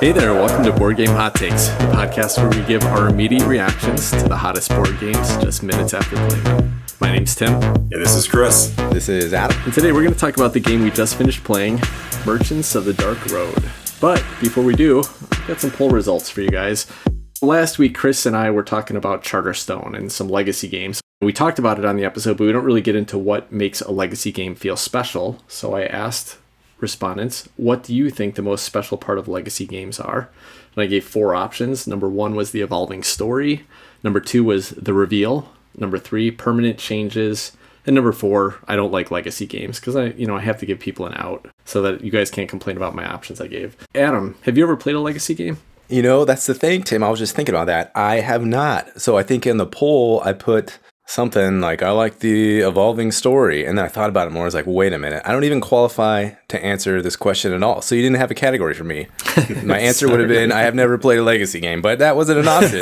Hey there, welcome to Board Game Hot Takes, the podcast where we give our immediate reactions to the hottest board games just minutes after playing them. My name's Tim. And this is Chris. This is Adam. And today we're going to talk about the game we just finished playing, Merchants of the Dark Road. But before we do, I've got some poll results for you guys. Last week, Chris and I were talking about Charterstone and some legacy games. We talked about it on the episode, but we don't really get into what makes a legacy game feel special. So I asked respondents, what do you think the most special part of legacy games are? And I gave 4 options. Number 1 was the evolving story. Number 2 was the reveal. Number 3, permanent changes. And number 4, I don't like legacy games because I have to give people an out so that you guys can't complain about my options I gave. Adam, have you ever played a legacy game? You know, that's the thing, Tim. I was just thinking about that. I have not. So I think in the poll, I put something like, I like the evolving story. And then I thought about it more. I was like, wait a minute. I don't even qualify to answer this question at all. So you didn't have a category for me. My answer would have been, I have never played a legacy game. But that wasn't an option.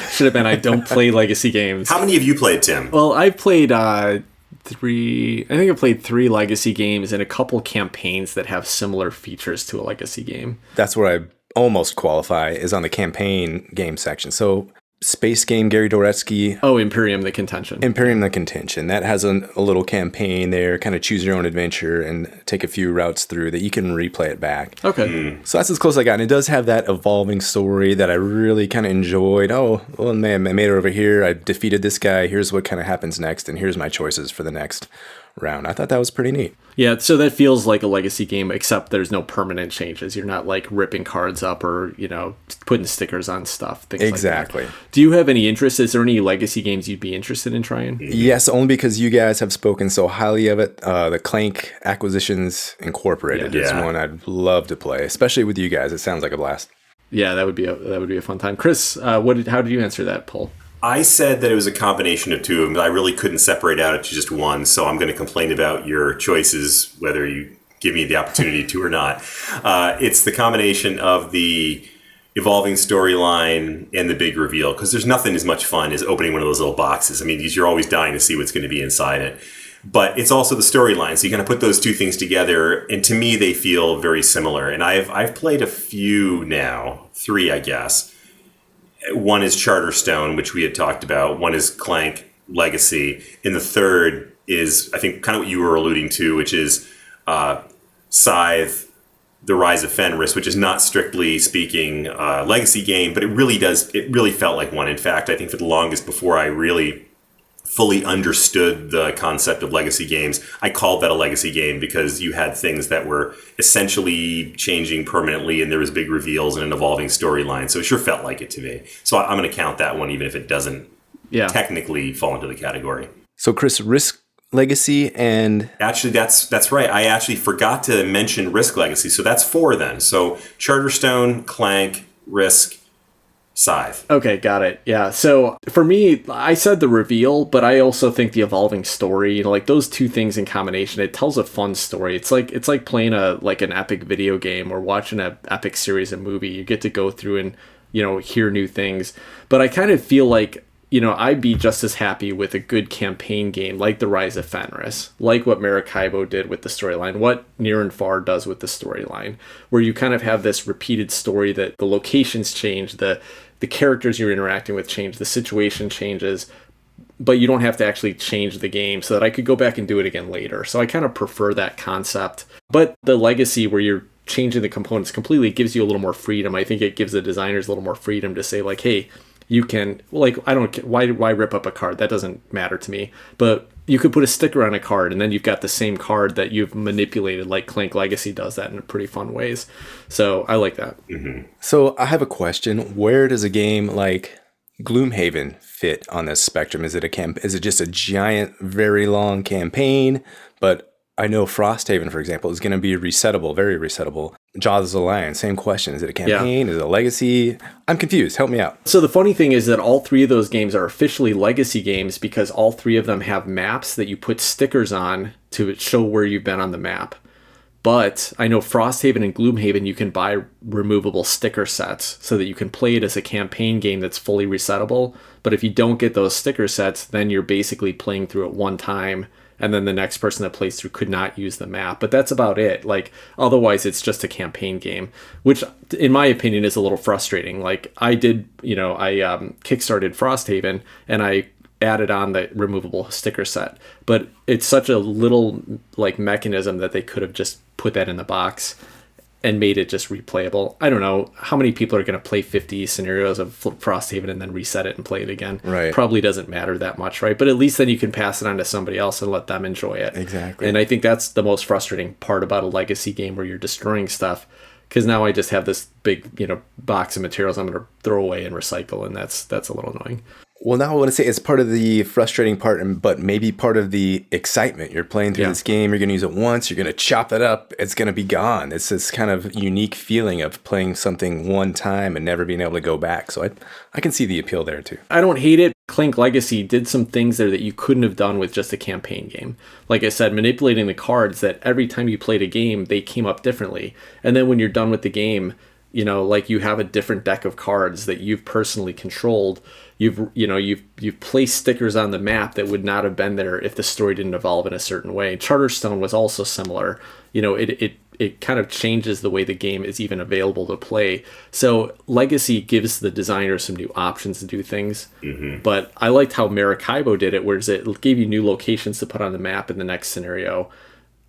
Should have been, I don't play legacy games. How many have you played, Tim? Well, I've played 3. I think I played 3 legacy games and a couple campaigns that have similar features to a legacy game. That's where I almost qualify, is on the campaign game section. So Space Game, Gary Doretsky. Oh, Imperium the Contention. Imperium the Contention. That has a little campaign there, kind of choose your own adventure and take a few routes through that you can replay it back. Okay. So that's as close as I got. And it does have that evolving story that I really kind of enjoyed. Oh, well, man, I made it over here. I defeated this guy. Here's what kind of happens next. And here's my choices for the next round. I thought that was pretty neat. Yeah, so that feels like a legacy game, except there's no permanent changes. You're not like ripping cards up or, putting stickers on stuff. Things exactly. Like that. Do you have any interest? Is there any legacy games you'd be interested in trying? Yes, only because you guys have spoken so highly of it. The Clank Acquisitions Incorporated is one I'd love to play, especially with you guys. It sounds like a blast. Yeah, that would be a fun time. Chris, how did you answer that poll? I said that it was a combination of 2 of them. I really couldn't separate out to just one, so I'm going to complain about your choices, whether you give me the opportunity to or not. It's the combination of the evolving storyline and the big reveal, because there's nothing as much fun as opening one of those little boxes. I mean, you're always dying to see what's going to be inside it. But it's also the storyline, so you kind of put those 2 things together, and to me, they feel very similar. And I've played a few now, 3, I guess. One is Charterstone, which we had talked about. One is Clank Legacy. And the third is, I think, kind of what you were alluding to, which is Scythe, The Rise of Fenris, which is not strictly speaking a legacy game, but it really felt like one. In fact, I think for the longest before I really fully understood the concept of legacy games, I called that a legacy game because you had things that were essentially changing permanently and there was big reveals and an evolving storyline. So it sure felt like it to me. So I'm going to count that one even if it doesn't technically fall into the category. So Chris, Risk Legacy and... Actually, that's right. I actually forgot to mention Risk Legacy. So that's 4 then. So Charterstone, Clank, Risk, Scythe. Okay, got it. Yeah. So for me, I said the reveal, but I also think the evolving story, like those 2 things in combination, it tells a fun story. It's like playing an epic video game or watching an epic series of movie. You get to go through and, hear new things. But I kind of feel like, I'd be just as happy with a good campaign game like The Rise of Fenris, like what Maracaibo did with the storyline, what Near and Far does with the storyline, where you kind of have this repeated story that the locations change, the characters you're interacting with change, the situation changes, but you don't have to actually change the game so that I could go back and do it again later. So I kind of prefer that concept. But the legacy where you're changing the components completely gives you a little more freedom. I think it gives the designers a little more freedom to say like, hey, you can, I don't, why rip up a card? That doesn't matter to me. But you could put a sticker on a card and then you've got the same card that you've manipulated, like Clank Legacy does that in pretty fun ways. So I like that. Mm-hmm. So I have a question. Where does a game like Gloomhaven fit on this spectrum? Is it just a giant, very long campaign? But I know Frosthaven, for example, is going to be resettable, very resettable. Jaws of the Lion, same question. Is it a campaign? Yeah. Is it a legacy? I'm confused. Help me out. So the funny thing is that all 3 of those games are officially legacy games because all 3 of them have maps that you put stickers on to show where you've been on the map. But I know Frosthaven and Gloomhaven, you can buy removable sticker sets so that you can play it as a campaign game that's fully resettable. But if you don't get those sticker sets, then you're basically playing through it one time and then the next person that plays through could not use the map. But that's about it. Like, otherwise it's just a campaign game, which in my opinion is a little frustrating. Like, I kickstarted Frosthaven, and I added on the removable sticker set, but it's such a little like mechanism that they could have just put that in the box and made it just replayable. I don't know how many people are going to play 50 scenarios of Frosthaven and then reset it and play it again. Right. Probably doesn't matter that much, right? But at least then you can pass it on to somebody else and let them enjoy it. Exactly. And I think that's the most frustrating part about a legacy game where you're destroying stuff, because now I just have this big, box of materials I'm going to throw away and recycle, and that's a little annoying. Well, now I want to say it's part of the frustrating part, but maybe part of the excitement. You're playing through this game, you're going to use it once, you're going to chop it up, it's going to be gone. It's this kind of unique feeling of playing something one time and never being able to go back. So I can see the appeal there too. I don't hate it. Clank Legacy did some things there that you couldn't have done with just a campaign game. Like I said, manipulating the cards, that every time you played a game, they came up differently. And then when you're done with the game, like you have a different deck of cards that you've personally controlled. You've placed stickers on the map that would not have been there if the story didn't evolve in a certain way. Charterstone was also similar. It kind of changes the way the game is even available to play. So Legacy gives the designers some new options to do things. Mm-hmm. But I liked how Maracaibo did it, whereas it gave you new locations to put on the map in the next scenario,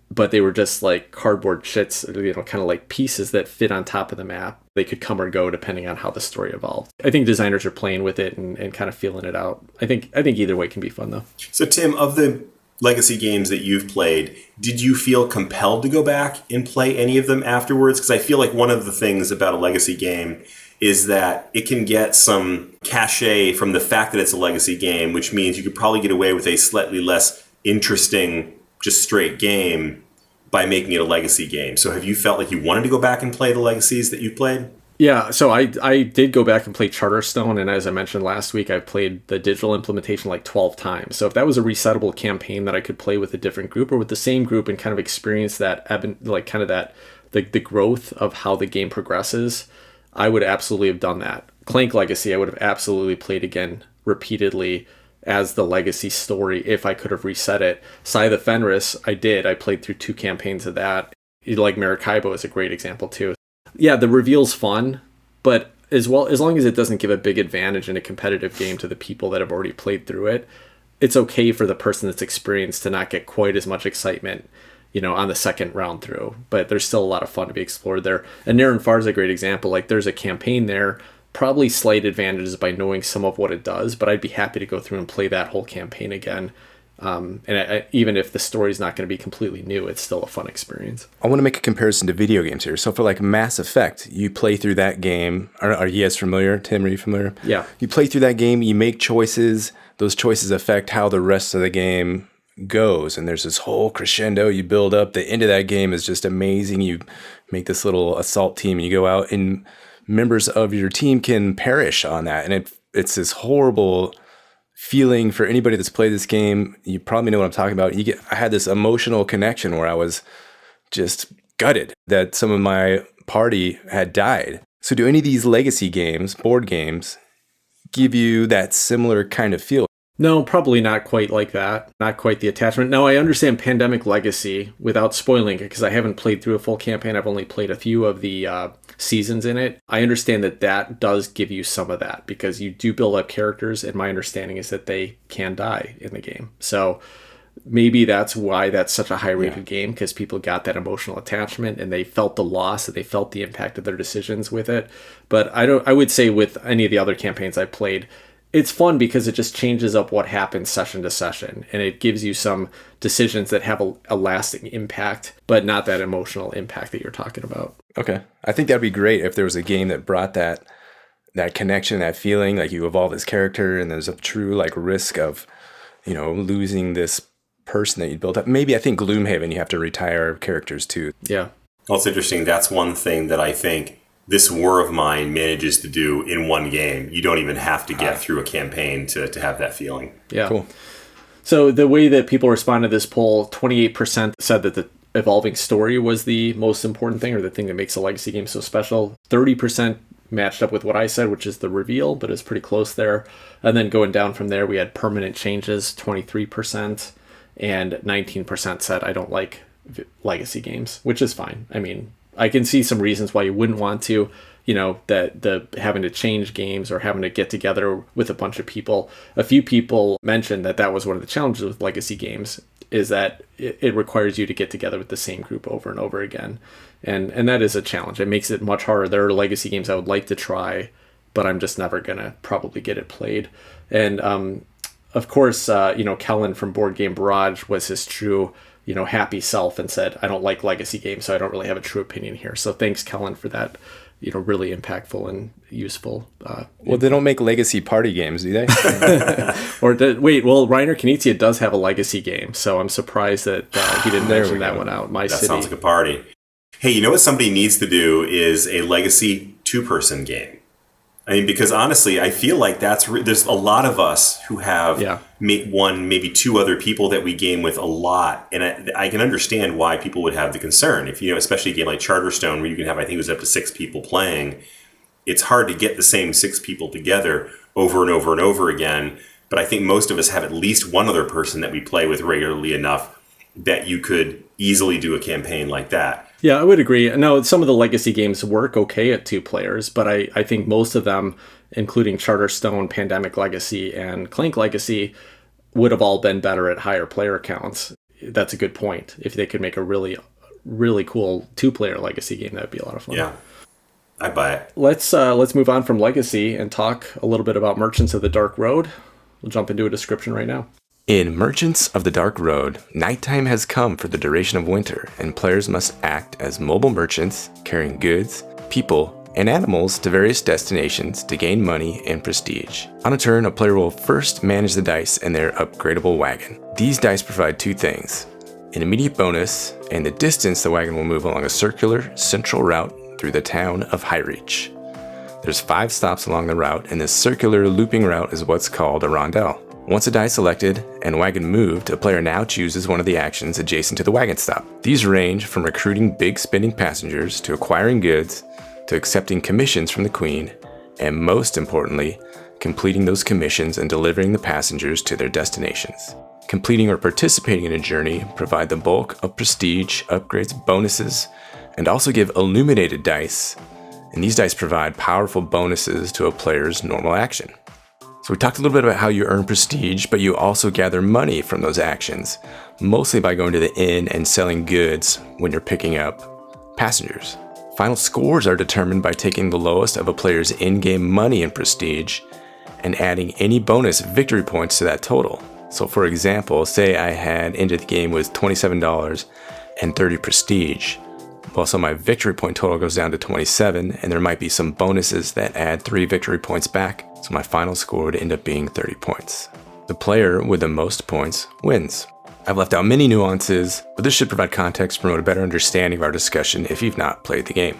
but they were just like cardboard shits, kind of like pieces that fit on top of the map. They could come or go depending on how the story evolved. I think designers are playing with it and kind of feeling it out. I think either way can be fun, though. So, Tim, of the legacy games that you've played, did you feel compelled to go back and play any of them afterwards? Because I feel like one of the things about a legacy game is that it can get some cachet from the fact that it's a legacy game, which means you could probably get away with a slightly less interesting, just straight game by making it a legacy game. So have you felt like you wanted to go back and play the legacies that you played? Yeah, so I did go back and play Charterstone, and as I mentioned last week, I've played the digital implementation like 12 times. So if that was a resettable campaign that I could play with a different group or with the same group and kind of experience that, like kind of that, the growth of how the game progresses, I would absolutely have done that. Clank Legacy, I would have absolutely played again repeatedly as the legacy story if I could have reset it. Scythe of Fenris, I did. I played through 2 campaigns of that. Like Maracaibo is a great example too. Yeah, the reveal's fun, but as long as it doesn't give a big advantage in a competitive game to the people that have already played through it, it's okay for the person that's experienced to not get quite as much excitement, on the second round through. But there's still a lot of fun to be explored there. And Naren Far is a great example. Like, there's a campaign there, probably slight advantages by knowing some of what it does, but I'd be happy to go through and play that whole campaign again. Even if the story's not going to be completely new, it's still a fun experience. I want to make a comparison to video games here. So for like Mass Effect, you play through that game. Are you guys familiar? Tim, are you familiar? Yeah. You play through that game, you make choices. Those choices affect how the rest of the game goes. And there's this whole crescendo you build up. The end of that game is just amazing. You make this little assault team and you go out, and members of your team can perish on that. And it's this horrible feeling for anybody that's played this game. You probably know what I'm talking about. I had this emotional connection where I was just gutted that some of my party had died. So do any of these legacy games, board games, give you that similar kind of feel? No, probably not quite like that. Not quite the attachment. Now, I understand Pandemic Legacy without spoiling it, because I haven't played through a full campaign. I've only played a few of the seasons in it. I understand that does give you some of that, because you do build up characters, and my understanding is that they can die in the game. So maybe that's why that's such a high-rated game, because people got that emotional attachment, and they felt the loss, and they felt the impact of their decisions with it. But I would say with any of the other campaigns I played, it's fun because it just changes up what happens session to session, and it gives you some decisions that have a lasting impact, but not that emotional impact that you're talking about. Okay. I think that'd be great if there was a game that brought that connection, that feeling, like you evolve this character and there's a true like risk of, losing this person that you built up. Maybe I think Gloomhaven, you have to retire characters too. Yeah. Well, it's interesting. That's one thing that I think this War of Mine manages to do in one game. You don't even have to get through a campaign to have that feeling. Yeah. Cool. So the way that people responded to this poll, 28% said that the evolving story was the most important thing, or the thing that makes a legacy game so special. 30% matched up with what I said, which is the reveal, but it's pretty close there. And then going down from there, we had permanent changes, 23%. and 19% said I don't like legacy games, which is fine. I mean, I can see some reasons why you wouldn't want to, that the having to change games or having to get together with a bunch of people. A few people mentioned that was one of the challenges with legacy games, is that it requires you to get together with the same group over and over again. And that is a challenge. It makes it much harder. There are legacy games I would like to try, but I'm just never going to probably get it played. And of course, Kellen from Board Game Barrage was his true, happy self and said, I don't like legacy games, so I don't really have a true opinion here. So thanks, Kellen, for that, really impactful and useful. Well, they don't make legacy party games, do they? Reiner Knizia does have a legacy game, so I'm surprised that he didn't mention that one out. That sounds like a party. Hey, you know what somebody needs to do is a legacy 2-person game. I mean, because honestly, I feel like there's a lot of us who have one, maybe 2 other people that we game with a lot. And I can understand why people would have the concern. If, especially a game like Charterstone, where you can have, I think it was up to 6 people playing, it's hard to get the same 6 people together over and over and over again. But I think most of us have at least one other person that we play with regularly enough that you could easily do a campaign like that. Yeah, I would agree. No, some of the legacy games work okay at 2 players, but I think most of them, including Charterstone, Pandemic Legacy, and Clank Legacy, would have all been better at higher player counts. That's a good point. If they could make a really, really cool 2-player legacy game, that would be a lot of fun. Yeah, I buy it. Let's move on from legacy and talk a little bit about Merchants of the Dark Road. We'll jump into a description right now. In Merchants of the Dark Road, nighttime has come for the duration of winter, and players must act as mobile merchants, carrying goods, people, and animals to various destinations to gain money and prestige. On a turn, a player will first manage the dice in their upgradable wagon. These dice provide 2 things: an immediate bonus, and the distance the wagon will move along a circular, central route through the town of Highreach. There's 5 stops along the route, and this circular looping route is what's called a rondelle. Once a die selected and wagon moved, a player now chooses one of the actions adjacent to the wagon stop. These range from recruiting big spending passengers to acquiring goods to accepting commissions from the Queen, and most importantly, completing those commissions and delivering the passengers to their destinations. Completing or participating in a journey provide the bulk of prestige, upgrades, bonuses, and also give illuminated dice, and these dice provide powerful bonuses to a player's normal action. So we talked a little bit about how you earn prestige, but you also gather money from those actions, mostly by going to the inn and selling goods when you're picking up passengers. Final scores are determined by taking the lowest of a player's in-game money and prestige and adding any bonus victory points to that total. So for example, say I had ended the game with $27 and 30 prestige. Well, so my victory point total goes down to 27, and there might be some bonuses that add 3 victory points back, so my final score would end up being 30 points. The player with the most points wins. I've left out many nuances, but this should provide context to promote a better understanding of our discussion if you've not played the game.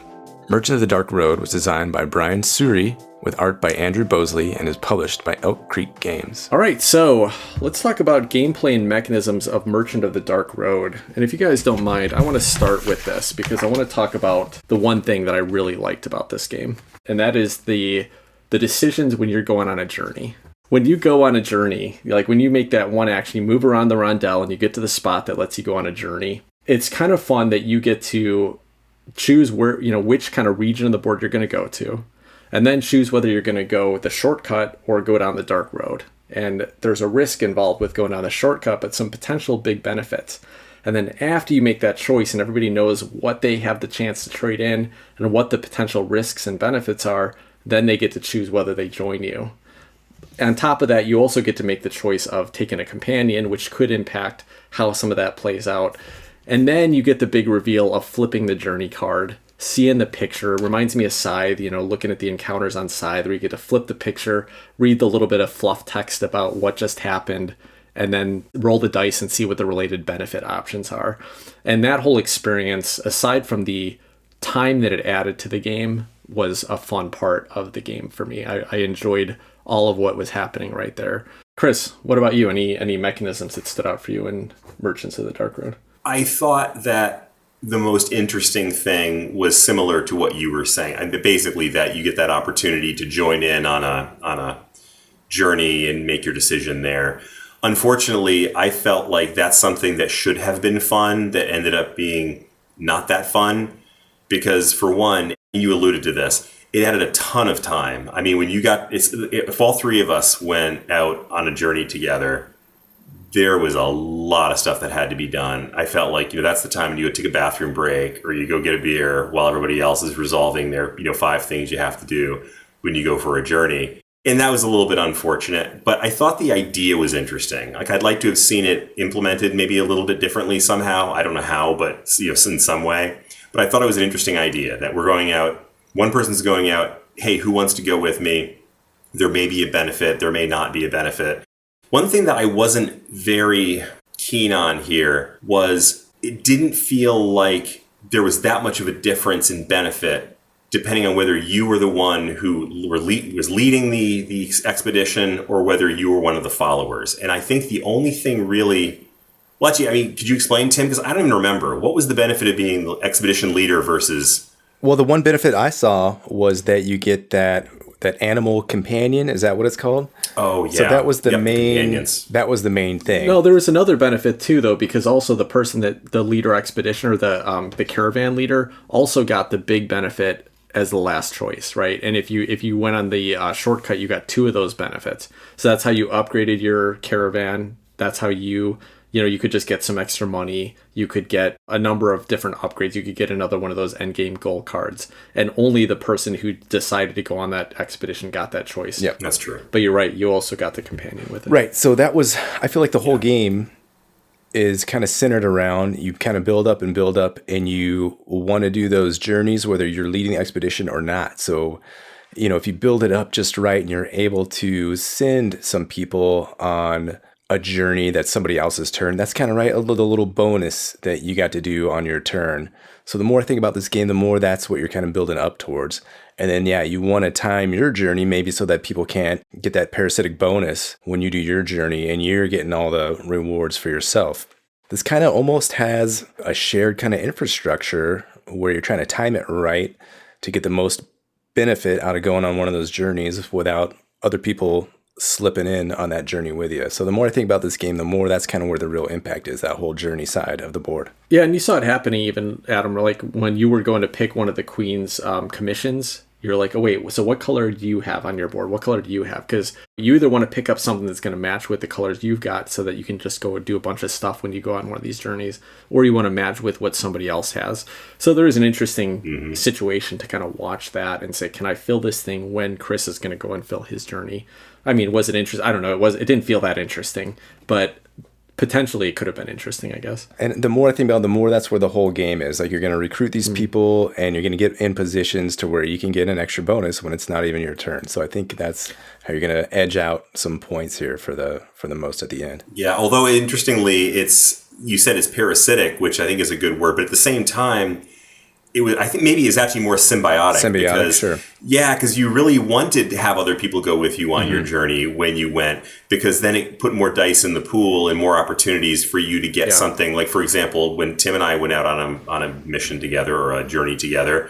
Merchant of the Dark Road was designed by Brian Suri, with art by Andrew Bosley, and is published by Elk Creek Games. All right, so let's talk about gameplay and mechanisms of Merchant of the Dark Road. And if you guys don't mind, I want to start with this because I want to talk about the one thing that I really liked about this game, and that is the decisions when you're going on a journey. When you go on a journey, like when you make that one action, you move around the rondelle and you get to the spot that lets you go on a journey, it's kind of fun that you get to choose where, which kind of region of the board you're going to go to, and then choose whether you're going to go the shortcut or go down the dark road. And there's a risk involved with going down the shortcut, but some potential big benefits. And then after you make that choice and everybody knows what they have the chance to trade in and what the potential risks and benefits are, then they get to choose whether they join you. On top of that, you also get to make the choice of taking a companion, which could impact how some of that plays out. And then you get the big reveal of flipping the journey card, seeing the picture. It reminds me of Scythe, looking at the encounters on Scythe, where you get to flip the picture, read the little bit of fluff text about what just happened, and then roll the dice and see what the related benefit options are. And that whole experience, aside from the time that it added to the game, was a fun part of the game for me. I enjoyed all of what was happening right there. Chris, what about you? Any mechanisms that stood out for you in Merchants of the Dark Road? I thought that the most interesting thing was similar to what you were saying. And basically that you get that opportunity to join in on a journey and make your decision there. Unfortunately, I felt like that's something that should have been fun that ended up being not that fun because, for one, you alluded to this, it added a ton of time. I mean, when you got, if all three of us went out on a journey together, there was a lot of stuff that had to be done. I felt like, that's the time when you would take a bathroom break or you go get a beer while everybody else is resolving their, 5 things you have to do when you go for a journey. And that was a little bit unfortunate, but I thought the idea was interesting. Like, I'd like to have seen it implemented maybe a little bit differently somehow. I don't know how, but in some way. But I thought it was an interesting idea that we're going out. One person's going out. Hey, who wants to go with me? There may be a benefit. There may not be a benefit. One thing that I wasn't very keen on here was it didn't feel like there was that much of a difference in benefit depending on whether you were the one who was leading the expedition or whether you were one of the followers. And I think the only thing really... Well, actually, I mean, could you explain, Tim? Because I don't even remember. What was the benefit of being the expedition leader versus... Well, the one benefit I saw was that you get that animal companion. Is that what it's called? Oh, yeah. So that was the main... companions. That was the main thing. No, there was another benefit too, though, because also the person that the leader expedition or the caravan leader also got the big benefit as the last choice, right? And if you went on the shortcut, you got 2 of those benefits. So that's how you upgraded your caravan. That's how you could just get some extra money. You could get a number of different upgrades. You could get another one of those endgame goal cards. And only the person who decided to go on that expedition got that choice. Yep. That's true. But you're right. You also got the companion with it. Right. So that was, I feel like the whole game is kind of centered around, you kind of build up, and you want to do those journeys, whether you're leading the expedition or not. So, if you build it up just right and you're able to send some people on a journey that's somebody else's turn, that's kind of right, a little bonus that you got to do on your turn. So the more I think about this game, the more that's what you're kind of building up towards. And then, you want to time your journey maybe so that people can't get that parasitic bonus when you do your journey and you're getting all the rewards for yourself. This kind of almost has a shared kind of infrastructure where you're trying to time it right to get the most benefit out of going on one of those journeys without other people slipping in on that journey with you. So the more I think about this game, the more that's kind of where the real impact is, that whole journey side of the board. Yeah, and you saw it happening even, Adam, like when you were going to pick one of the Queen's commissions, you're like, oh, wait, so what color do you have on your board? What color do you have? Because you either want to pick up something that's going to match with the colors you've got so that you can just go do a bunch of stuff when you go on one of these journeys, or you want to match with what somebody else has. So there is an interesting situation to kind of watch that and say, can I fill this thing when Chris is going to go and fill his journey? I mean, was it interesting? I don't know. It didn't feel that interesting, but potentially it could have been interesting, I guess. And the more I think about it, the more that's where the whole game is. Like, you're going to recruit these people and you're going to get in positions to where you can get an extra bonus when it's not even your turn. So I think that's how you're going to edge out some points here for the most at the end. Yeah, although interestingly, you said it's parasitic, which I think is a good word, but at the same time, I think maybe it's actually more symbiotic. Because, sure. Yeah, because you really wanted to have other people go with you on your journey when you went, because then it put more dice in the pool and more opportunities for you to get something. Like, for example, when Tim and I went out on a mission together or a journey together.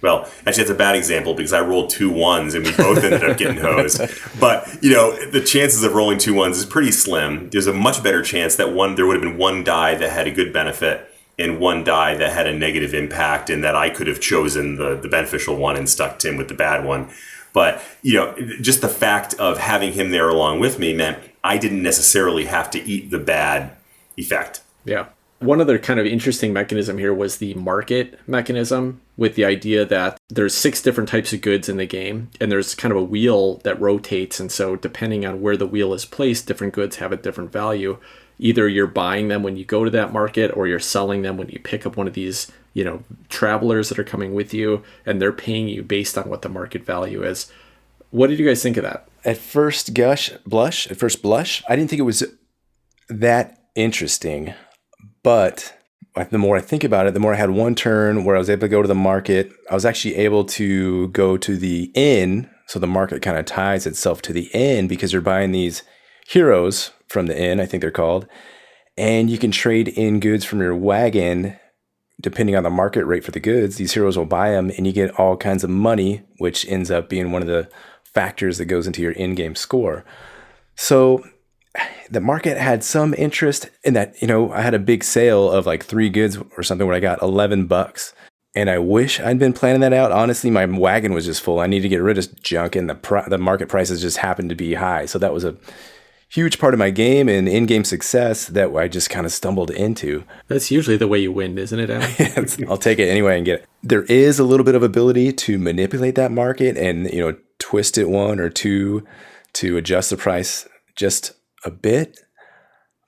Well, actually, that's a bad example because I rolled 2 1s and we both ended up getting hosed. But, the chances of rolling 2 1s is pretty slim. There's a much better chance that there would have been 1 die that had a good benefit and 1 die that had a negative impact, and that I could have chosen the beneficial one and stuck Tim with the bad one. But, just the fact of having him there along with me meant I didn't necessarily have to eat the bad effect. Yeah. One other kind of interesting mechanism here was the market mechanism, with the idea that there's 6 different types of goods in the game, and there's kind of a wheel that rotates. And so depending on where the wheel is placed, different goods have a different value. Either you're buying them when you go to that market, or you're selling them when you pick up one of these, travelers that are coming with you, and they're paying you based on what the market value is. What did you guys think of that? At first blush, I didn't think it was that interesting. But the more I think about it, the more I had one turn where I was able to go to the market. I was actually able to go to the inn. So the market kind of ties itself to the inn because you're buying these heroes from the inn, I think they're called. And you can trade in goods from your wagon. Depending on the market rate for the goods, these heroes will buy them and you get all kinds of money, which ends up being one of the factors that goes into your in-game score. So the market had some interest in that. I had a big sale of like 3 goods or something where I got $11. And I wish I'd been planning that out. Honestly, my wagon was just full. I need to get rid of junk, and the market prices just happened to be high. So that was a huge part of my game and in-game success that I just kind of stumbled into. That's usually the way you win, isn't it, Adam? I'll take it anyway and get it. There is a little bit of ability to manipulate that market and, twist it 1 or 2 to adjust the price just a bit.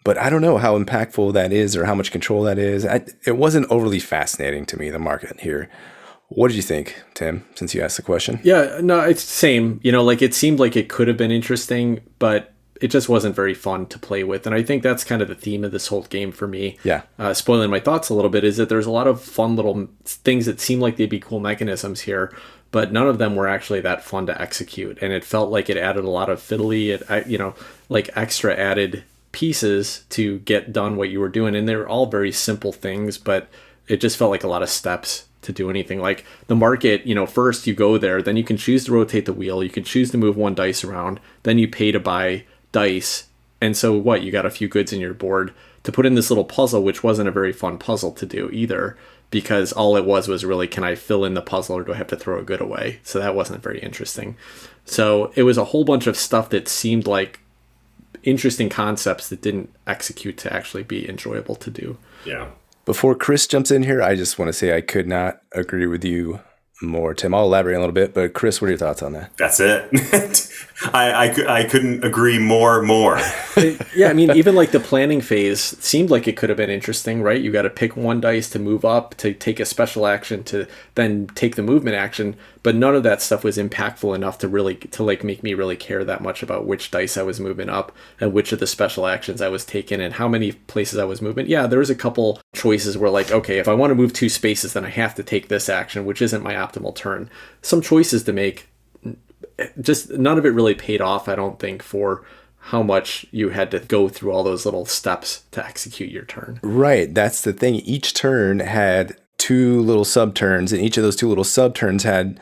But I don't know how impactful that is or how much control that is. It wasn't overly fascinating to me, the market here. What did you think, Tim, since you asked the question? Yeah, no, it's the same. It seemed like it could have been interesting, but it just wasn't very fun to play with. And I think that's kind of the theme of this whole game for me. Yeah. Spoiling my thoughts a little bit is that there's a lot of fun little things that seem like they'd be cool mechanisms here, but none of them were actually that fun to execute. And it felt like it added a lot of fiddly, extra added pieces to get done what you were doing. And they're all very simple things, but it just felt like a lot of steps to do anything. Like the market, first you go there, then you can choose to rotate the wheel. You can choose to move 1 dice around. Then you pay to buy dice. And so what? You got a few goods in your board to put in this little puzzle, which wasn't a very fun puzzle to do either, because all it was really, can I fill in the puzzle or do I have to throw a good away? So that wasn't very interesting. So it was a whole bunch of stuff that seemed like interesting concepts that didn't execute to actually be enjoyable to do. Yeah. Before Chris jumps in here, I just want to say I could not agree with you more, Tim. I'll elaborate a little bit, but Chris, what are your thoughts on that? That's it. I couldn't agree more. Yeah, I mean, even like the planning phase seemed like it could have been interesting, right? You got to pick 1 dice to move up, to take a special action, to then take the movement action, but none of that stuff was impactful enough to make me really care that much about which dice I was moving up and which of the special actions I was taking and how many places I was moving. Yeah, there was a couple choices where like, okay, if I want to move 2 spaces, then I have to take this action, which isn't my optimal turn. Some choices to make. Just none of it really paid off, I don't think, for how much you had to go through all those little steps to execute your turn. Right. That's the thing. Each turn had 2 little sub-turns, and each of those 2 little sub-turns had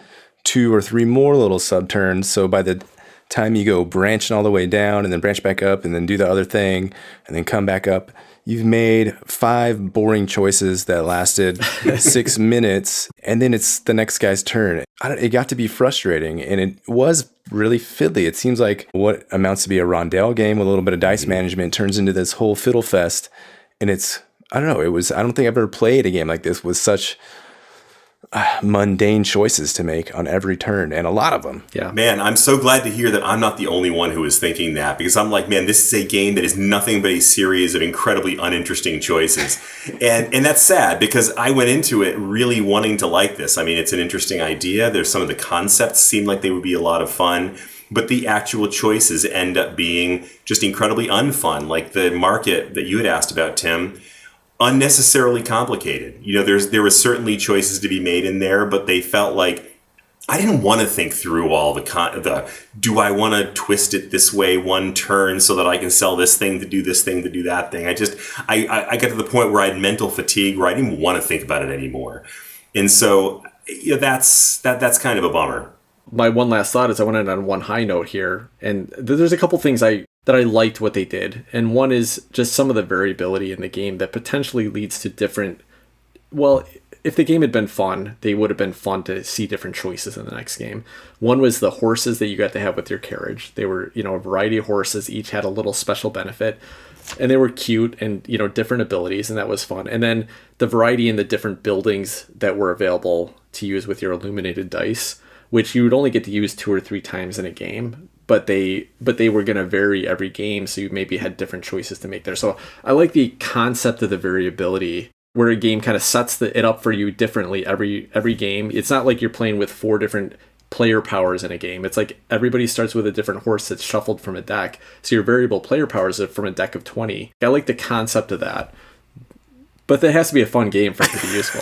2 or 3 more little sub-turns. So by the time you go branching all the way down and then branch back up and then do the other thing and then come back up, you've made 5 boring choices that lasted 6 minutes, and then it's the next guy's turn. It got to be frustrating, and it was really fiddly. It seems like what amounts to be a rondelle game with a little bit of dice management turns into this whole fiddle fest, and I don't know, I don't think I've ever played a game like this with such mundane choices to make on every turn, and a lot of them. Yeah. Man, I'm so glad to hear that I'm not the only one who is thinking that, because I'm like, man, this is a game that is nothing but a series of incredibly uninteresting choices. And that's sad, because I went into it really wanting to like this. I mean, it's an interesting idea. There's some of the concepts seem like they would be a lot of fun, but the actual choices end up being just incredibly unfun. Like the market that you had asked about, Tim, unnecessarily complicated. There was certainly choices to be made in there, but they felt like I didn't want to think through all the do I want to twist it this way 1 turn so that I can sell this thing to do this thing to do that thing. I got to the point where I had mental fatigue where I didn't want to think about it anymore. And so that's kind of a bummer. My one last thought is I wanted on one high note here, and there's a couple things that I liked what they did. And one is just some of the variability in the game that potentially leads to different, well, if the game had been fun, they would have been fun to see different choices in the next game. One was the horses that you got to have with your carriage. They were, a variety of horses, each had a little special benefit, and they were cute and, different abilities, and that was fun. And then the variety in the different buildings that were available to use with your illuminated dice, which you would only get to use 2 or 3 times in a game. But they were going to vary every game, so you maybe had different choices to make there. So I like the concept of the variability, where a game kind of sets it up for you differently every game. It's not like you're playing with 4 different player powers in a game. It's like everybody starts with a different horse that's shuffled from a deck. So your variable player powers are from a deck of 20. I like the concept of that. But that has to be a fun game for it to be useful.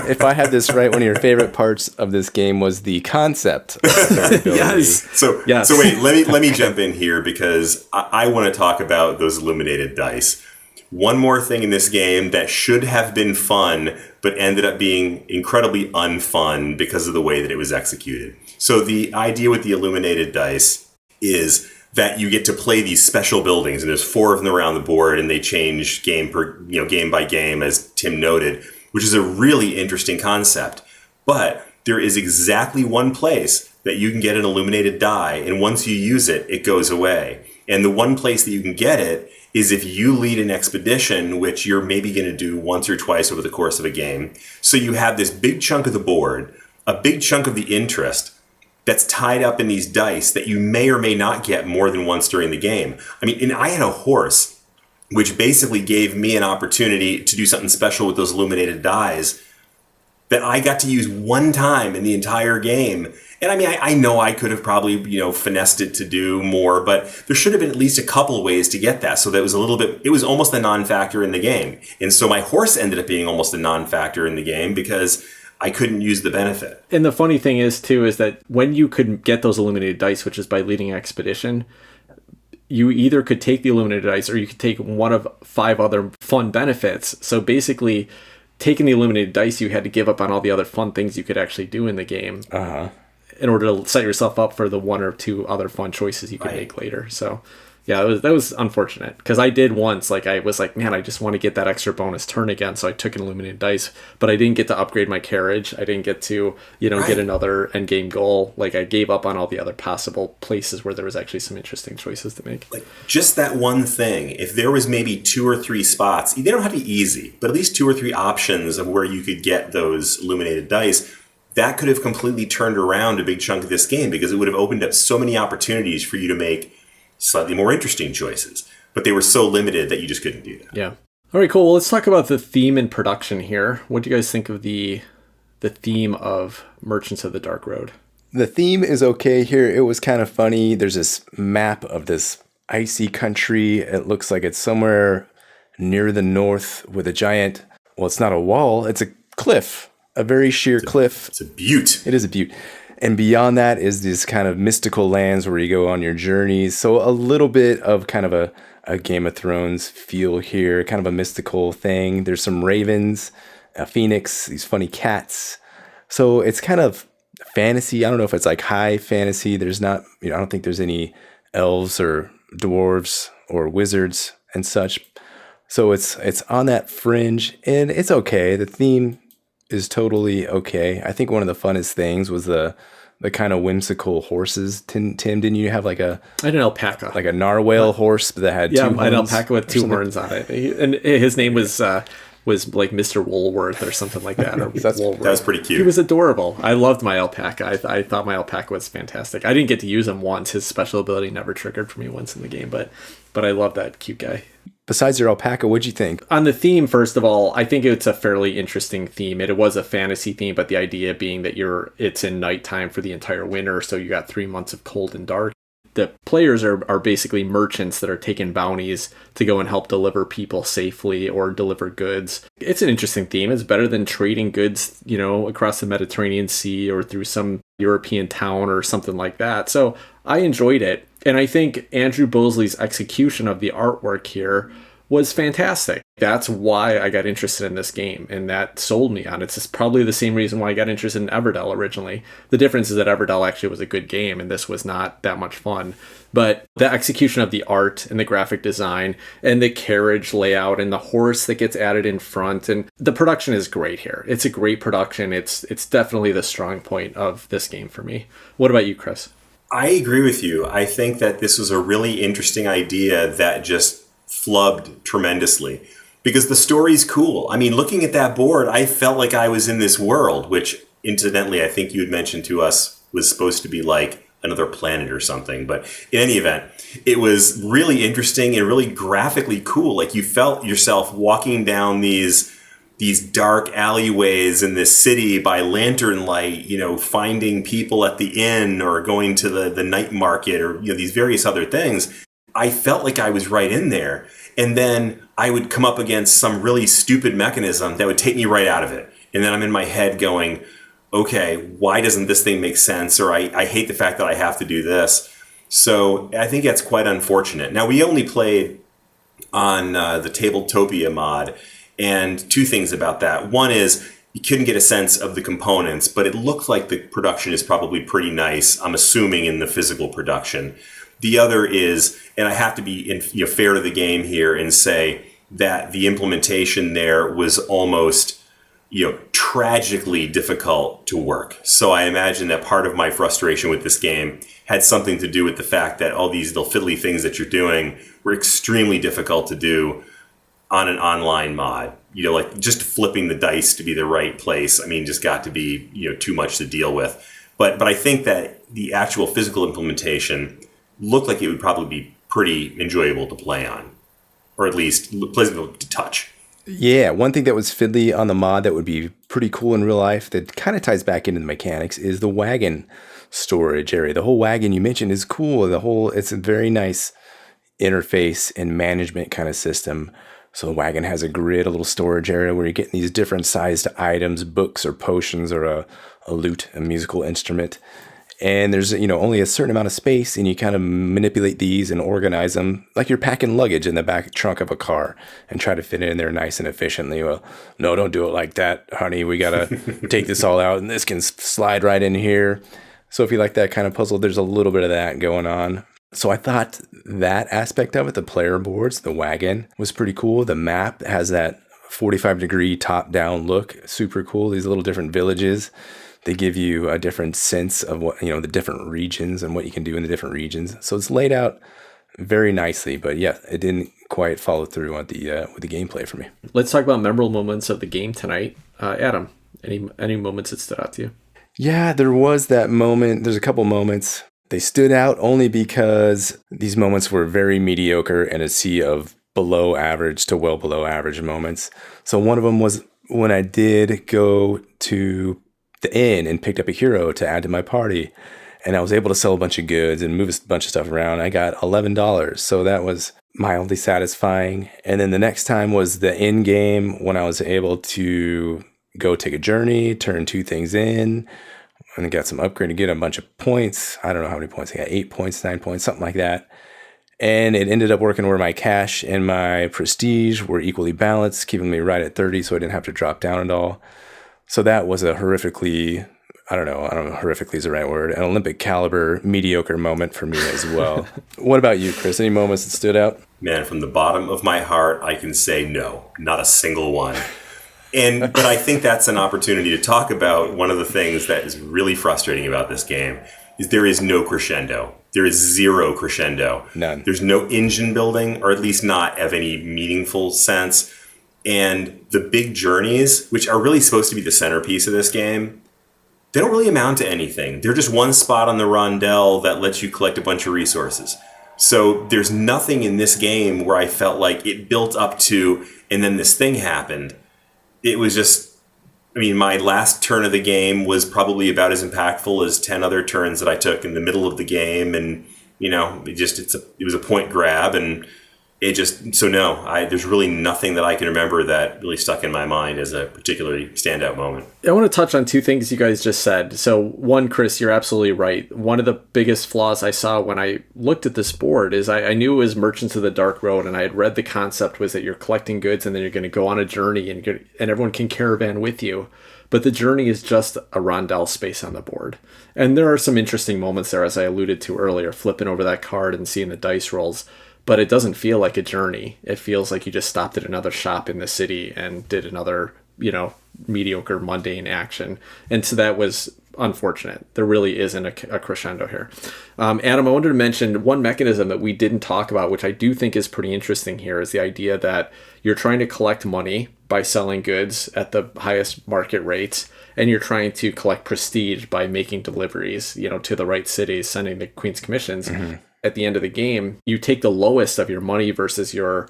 If I had this right, one of your favorite parts of this game was the concept of variability. Yes. So wait, let me jump in here, because I want to talk about those illuminated dice. One more thing in this game that should have been fun, but ended up being incredibly unfun because of the way that it was executed. So the idea with the illuminated dice is that you get to play these special buildings, and there's 4 of them around the board, and they change game by game, as Tim noted, which is a really interesting concept. But there is exactly one place that you can get an illuminated die, and once you use it, it goes away. And the one place that you can get it is if you lead an expedition, which you're maybe going to do once or twice over the course of a game. So you have this big chunk of the board, a big chunk of the interest that's tied up in these dice that you may or may not get more than once during the game. I mean, and I had a horse, which basically gave me an opportunity to do something special with those illuminated dies that I got to use one time in the entire game. And I mean, I know I could have probably, finessed it to do more, but there should have been at least a couple ways to get that. So that was it was almost a non-factor in the game. And so my horse ended up being almost a non-factor in the game because I couldn't use the benefit. And the funny thing is, too, is that when you could get those illuminated dice, which is by leading an expedition, you either could take the illuminated dice or you could take one of 5 other fun benefits. So basically, taking the illuminated dice, you had to give up on all the other fun things you could actually do in the game in order to set yourself up for the 1 or 2 other fun choices you could make later. So yeah, that was unfortunate because I did once, I was like, man, I just want to get that extra bonus turn again. So I took an illuminated dice, but I didn't get to upgrade my carriage. I didn't get to, get another end game goal. I gave up on all the other possible places where there was actually some interesting choices to make. Just that one thing, if there was maybe 2 or 3 spots, they don't have to be easy, but at least 2 or 3 options of where you could get those illuminated dice, that could have completely turned around a big chunk of this game because it would have opened up so many opportunities for you to make slightly more interesting choices, but they were so limited that you just couldn't do that. Yeah. All right, cool. Well, let's talk about the theme and production here. What do you guys think of the theme of Merchants of the Dark Road? The theme is okay here. It was kind of funny. There's this map of this icy country. It looks like it's somewhere near the north with a giant, well, it's not a wall, it's a cliff, a very sheer cliff. It's a butte. It is a butte. And beyond that is these kind of mystical lands where you go on your journeys. So a little bit of kind of a Game of Thrones feel here, kind of a mystical thing. There's some ravens, a phoenix, these funny cats. So it's kind of fantasy. I don't know if it's high fantasy. There's not, I don't think there's any elves or dwarves or wizards and such. So it's on that fringe and it's okay. The theme is totally okay. I think one of the funnest things was the kind of whimsical horses. Tim, didn't you have I had an alpaca, a narwhale horse that had 2 horns? An alpaca with 2 horns on it, and his name was like Mr. Woolworth or something like that. Or that was pretty cute. He was adorable. I loved my alpaca. I thought my alpaca was fantastic. I didn't get to use him once. His special ability never triggered for me once in the game, but I love that cute guy. Besides your alpaca, what'd you think? On the theme, first of all, I think it's a fairly interesting theme. It was a fantasy theme, but the idea being that it's in nighttime for the entire winter, so you got 3 months of cold and dark. The players are basically merchants that are taking bounties to go and help deliver people safely or deliver goods. It's an interesting theme. It's better than trading goods, across the Mediterranean Sea or through some European town or something like that. So I enjoyed it. And I think Andrew Bosley's execution of the artwork here was fantastic. That's why I got interested in this game, and that sold me on it. It's probably the same reason why I got interested in Everdell originally. The difference is that Everdell actually was a good game, and this was not that much fun. But the execution of the art and the graphic design and the carriage layout and the horse that gets added in front, and the production is great here. It's a great production. It's definitely the strong point of this game for me. What about you, Chris? I agree with you. I think that this was a really interesting idea that just flubbed tremendously because the story's cool. I mean, looking at that board, I felt like I was in this world, which incidentally, I think you had mentioned to us was supposed to be like another planet or something. But in any event, it was really interesting and really graphically cool. Like you felt yourself walking down these dark alleyways in this city by lantern light, finding people at the inn or going to the night market or, these various other things. I felt like I was right in there. And then I would come up against some really stupid mechanism that would take me right out of it. And then I'm in my head going, okay, why doesn't this thing make sense? Or I hate the fact that I have to do this. So I think that's quite unfortunate. Now, we only played on the Tabletopia mod. And 2 things about that. One is you couldn't get a sense of the components, but it looked like the production is probably pretty nice, I'm assuming, in the physical production. The other is, and I have to be fair to the game here and say that the implementation there was almost tragically difficult to work. So I imagine that part of my frustration with this game had something to do with the fact that all these little fiddly things that you're doing were extremely difficult to do on an online mod. Like just flipping the dice to be the right place, just got to be too much to deal with. But I think that the actual physical implementation looked like it would probably be pretty enjoyable to play on, or at least pleasant to touch. Yeah, one thing that was fiddly on the mod that would be pretty cool in real life that kind of ties back into the mechanics is the wagon storage area. The whole wagon you mentioned is cool. It's a very nice interface and management kind of system. So the wagon has a grid, a little storage area where you're getting these different sized items, books or potions or a lute, a musical instrument. And there's, only a certain amount of space, and you kind of manipulate these and organize them like you're packing luggage in the back trunk of a car and try to fit it in there nice and efficiently. Well, no, don't do it like that, honey. We got to take this all out, and this can slide right in here. So if you like that kind of puzzle, there's a little bit of that going on. So I thought that aspect of it, the player boards, the wagon, was pretty cool. The map has that 45-degree top-down look, super cool. These little different villages. They give you a different sense of what, the different regions and what you can do in the different regions. So it's laid out very nicely, but yeah, it didn't quite follow through with the gameplay for me. Let's talk about memorable moments of the game tonight. Adam, any moments that stood out to you? Yeah, there was that moment. There's a couple moments. They stood out only because these moments were very mediocre in a sea of below average to well below average moments. So one of them was when I did go to the inn and picked up a hero to add to my party, and I was able to sell a bunch of goods and move a bunch of stuff around. I got $11, so that was mildly satisfying. And then the next time was the end game when I was able to go take a journey, turn 2 things in, and got some upgrade to get a bunch of points. I don't know how many points I got, 8 points, 9 points, something like that. And it ended up working where my cash and my prestige were equally balanced, keeping me right at 30, so I didn't have to drop down at all. So that was a horrifically, I don't know if horrifically is the right word, an Olympic caliber mediocre moment for me as well. What about you, Chris? Any moments that stood out? Man, from the bottom of my heart, I can say no, not a single one. But I think that's an opportunity to talk about one of the things that is really frustrating about this game is there is no crescendo. There is zero crescendo. None. There's no engine building, or at least not of any meaningful sense. And the big journeys, which are really supposed to be the centerpiece of this game, they don't really amount to anything. They're just one spot on the rondelle that lets you collect a bunch of resources. So there's nothing in this game where I felt like it built up to, and then this thing happened. It was just, my last turn of the game was probably about as impactful as 10 other turns that I took in the middle of the game. And, it was a point grab, and there's really nothing that I can remember that really stuck in my mind as a particularly standout moment. I want to touch on 2 things you guys just said. So one, Chris, you're absolutely right. One of the biggest flaws I saw when I looked at this board is I knew it was Merchants of the Dark Road, and I had read the concept was that you're collecting goods and then you're going to go on a journey and everyone can caravan with you. But the journey is just a rondelle space on the board. And there are some interesting moments there, as I alluded to earlier, flipping over that card and seeing the dice rolls. But it doesn't feel like a journey. It feels like you just stopped at another shop in the city and did another, mediocre, mundane action. And so that was unfortunate. There really isn't a crescendo here. Adam, I wanted to mention one mechanism that we didn't talk about, which I do think is pretty interesting here, is the idea that you're trying to collect money by selling goods at the highest market rates, and you're trying to collect prestige by making deliveries, to the right cities, sending the Queen's commissions. Mm-hmm. At the end of the game, you take the lowest of your money versus your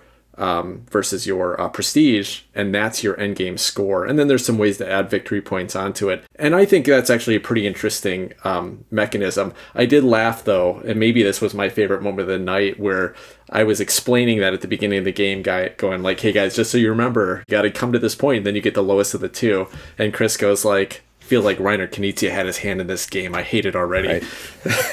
prestige, and that's your end game score. And then there's some ways to add victory points onto it. And I think that's actually a pretty interesting mechanism. I did laugh, though, and maybe this was my favorite moment of the night, where I was explaining that at the beginning of the game, going like, hey guys, just so you remember, you got to come to this point, and then you get the lowest of the 2. And Chris goes like, feel like Reiner Knizia had his hand in this game. I hate it already. Right.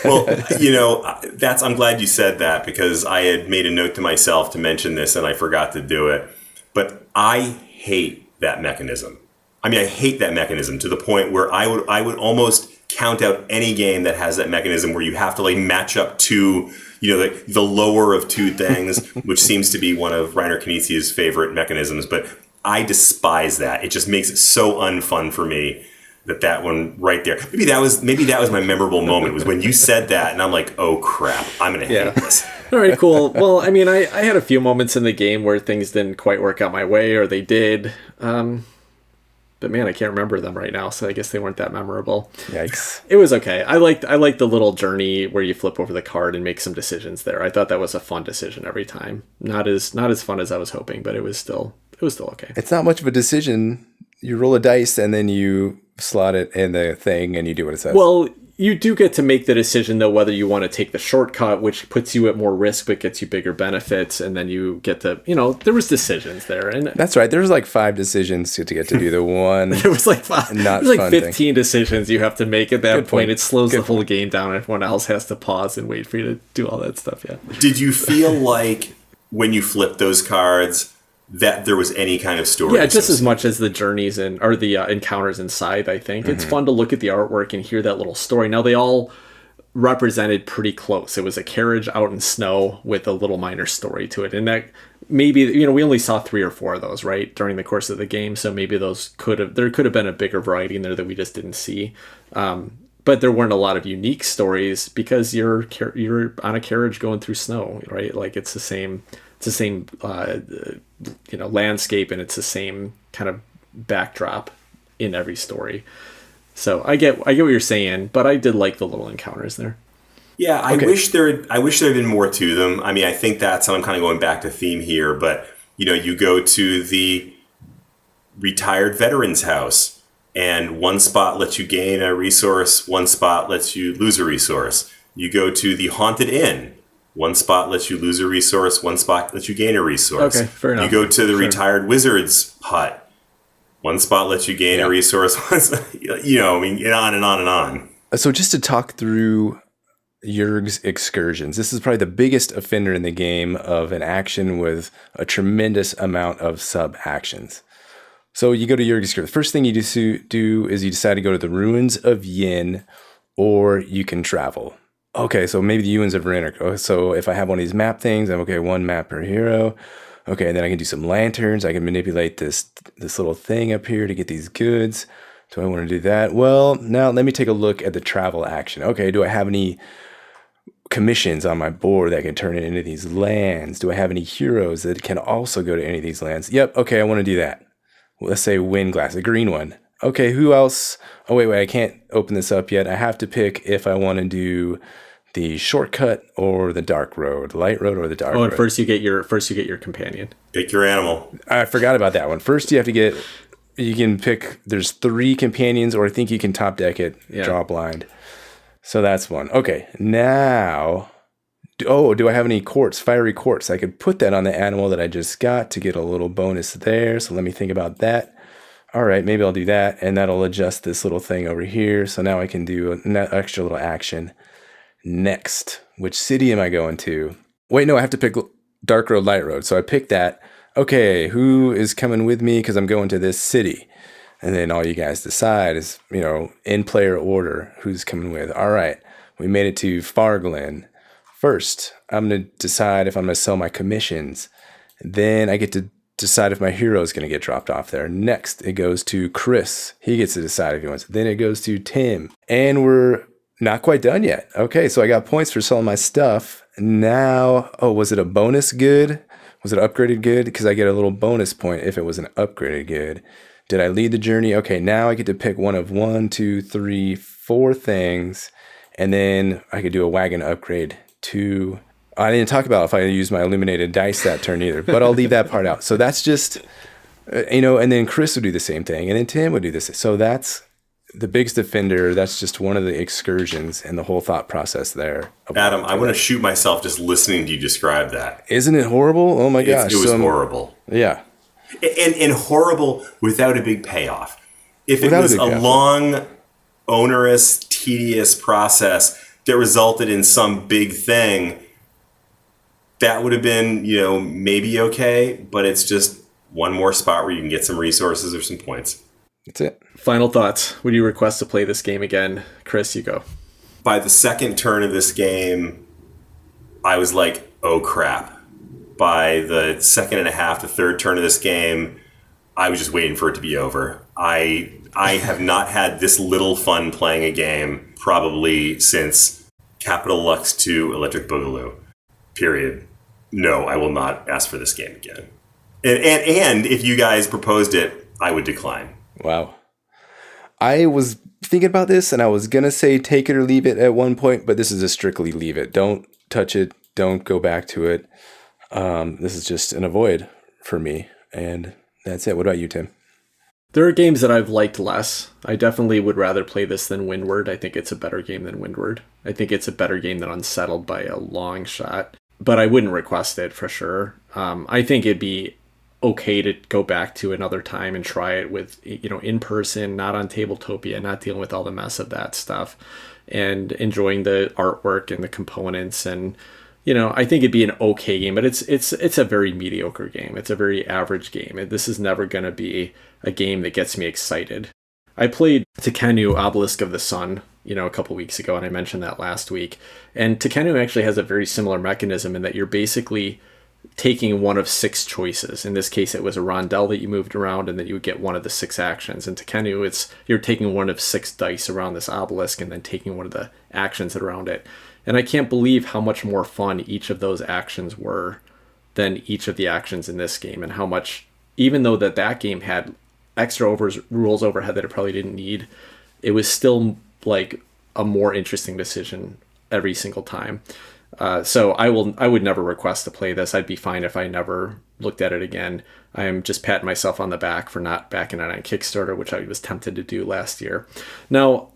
Well, I'm glad you said that, because I had made a note to myself to mention this and I forgot to do it. But I hate that mechanism. I hate that mechanism to the point where I would almost count out any game that has that mechanism where you have to match up 2 the lower of two things, which seems to be one of Reiner Knizia's favorite mechanisms. But I despise that. It just makes it so unfun for me. That one right there. Maybe that was my memorable moment, was when you said that, and I'm like, oh crap, I'm gonna hate this. All right, cool. Well, I mean, I had a few moments in the game where things didn't quite work out my way, or they did. But man, I can't remember them right now, so I guess they weren't that memorable. Yikes. It was okay. I liked the little journey where you flip over the card and make some decisions there. I thought that was a fun decision every time. Not as fun as I was hoping, but it was still okay. It's not much of a decision. You roll a dice and then you slot it in the thing and you do what it says. Well, you do get to make the decision, though, whether you want to take the shortcut, which puts you at more risk but gets you bigger benefits, and then you get to, there was decisions there. And that's right. There was like 5 decisions to get to do the one. There was like 15 thing. decisions you have to make at that Good point. point. It slows Good the whole game down, and everyone else has to pause and wait for you to do all that stuff. Yeah. Did you feel like when you flipped those cards that there was any kind of story? Yeah, just as much as the journeys or the encounters inside, I think. It's fun to look at the artwork and hear that little story. Now, they all represented pretty close. It was a carriage out in snow with a little minor story to it. And that maybe, we only saw 3 or 4 of those, right, during the course of the game. So maybe there could have been a bigger variety in there that we just didn't see. But there weren't a lot of unique stories because you're on a carriage going through snow, right? Like it's the same landscape, and it's the same kind of backdrop in every story. So I get what you're saying, but I did like the little encounters there. Yeah, I wish there had been more to them. I mean, I think that's, and I'm kind of going back to theme here, but you go to the retired veteran's house, and one spot lets you gain a resource, one spot lets you lose a resource. You go to the haunted inn. One spot lets you lose a resource, one spot lets you gain a resource. Okay, fair enough. You go to the retired wizard's hut. One spot lets you gain a resource, and on and on and on. So just to talk through Jurg's excursions, this is probably the biggest offender in the game of an action with a tremendous amount of sub-actions. So you go to Jurg's excursion. The first thing you do is you decide to go to the ruins of Yin, or you can travel. Okay, so maybe the ruins of Renner. So if I have one of these map things, I'm okay, 1 map per hero. Okay, and then I can do some lanterns. I can manipulate this little thing up here to get these goods. Do I want to do that? Well, now let me take a look at the travel action. Okay, do I have any commissions on my board that can turn it into these lands? Do I have any heroes that can also go to any of these lands? Yep, okay, I want to do that. Well, let's say Windglass, the green one. Okay, who else? Oh, wait, I can't open this up yet. I have to pick if I want to do the shortcut or the dark road, light road or the dark road. And first you get your companion. Pick your animal. I forgot about that one. First you can pick, there's 3 companions, or I think you can top deck it, draw blind. So that's one. Okay, now, do I have any quartz, fiery quartz? I could put that on the animal that I just got to get a little bonus there. So let me think about that. All right, maybe I'll do that, and that'll adjust this little thing over here. So now I can do an extra little action. Next, which city am I going to? Wait, no, I have to pick Dark Road, Light Road. So I picked that. Okay, who is coming with me? Because I'm going to this city. And then all you guys decide is, in player order, who's coming with. All right, we made it to Farglen. First, I'm going to decide if I'm going to sell my commissions. Then I get to decide if my hero is going to get dropped off there. Next, it goes to Chris. He gets to decide if he wants. Then it goes to Tim. And we're not quite done yet. Okay, so I got points for selling my stuff. Now, was it a bonus good? Was it an upgraded good? Because I get a little bonus point if it was an upgraded good. Did I lead the journey? Okay, now I get to pick one of 1, 2, 3, 4 things. And then I could do a wagon upgrade to... I didn't talk about if I use my illuminated dice that turn either, but I'll leave that part out. So that's just, and then Chris would do the same thing, and then Tim would do this. So that's the biggest offender. That's just one of the excursions and the whole thought process there. Adam, I want to shoot myself just listening to you describe that. Isn't it horrible? Oh my gosh. It was horrible. Yeah. And horrible without a big payoff. If it was a long, onerous, tedious process that resulted in some big thing, that would have been, maybe okay, but it's just one more spot where you can get some resources or some points. That's it. Final thoughts. Would you request to play this game again? Chris, you go. By the second turn of this game, I was like, oh crap. By the second and a half to third turn of this game, I was just waiting for it to be over. I have not had this little fun playing a game probably since Capital Lux 2 Electric Boogaloo. Period. No, I will not ask for this game again. And if you guys proposed it, I would decline. Wow. I was thinking about this and I was going to say take it or leave it at one point, but this is a strictly leave it. Don't touch it. Don't go back to it. This is just an avoid for me. And that's it. What about you, Tim? There are games that I've liked less. I definitely would rather play this than Windward. I think it's a better game than Windward. I think it's a better game than Unsettled by a long shot. But I wouldn't request it for sure. I think it'd be okay to go back to another time and try it with, in person, not on Tabletopia, not dealing with all the mess of that stuff, and enjoying the artwork and the components. And, I think it'd be an okay game, but it's a very mediocre game. It's a very average game. This is never going to be a game that gets me excited. I played Tekenu Obelisk of the Sun, a couple weeks ago, and I mentioned that last week. And Tekenu actually has a very similar mechanism in that you're basically taking one of 6 choices. In this case, it was a rondelle that you moved around, and then you would get one of the 6 actions. In Tekenu, you're taking one of 6 dice around this obelisk and then taking one of the actions around it. And I can't believe how much more fun each of those actions were than each of the actions in this game, and how much, even though that game had extra rules overhead that it probably didn't need, it was still like a more interesting decision every single time. So I would never request to play this. I'd be fine if I never looked at it again. I am just patting myself on the back for not backing it on Kickstarter, which I was tempted to do last year. Now,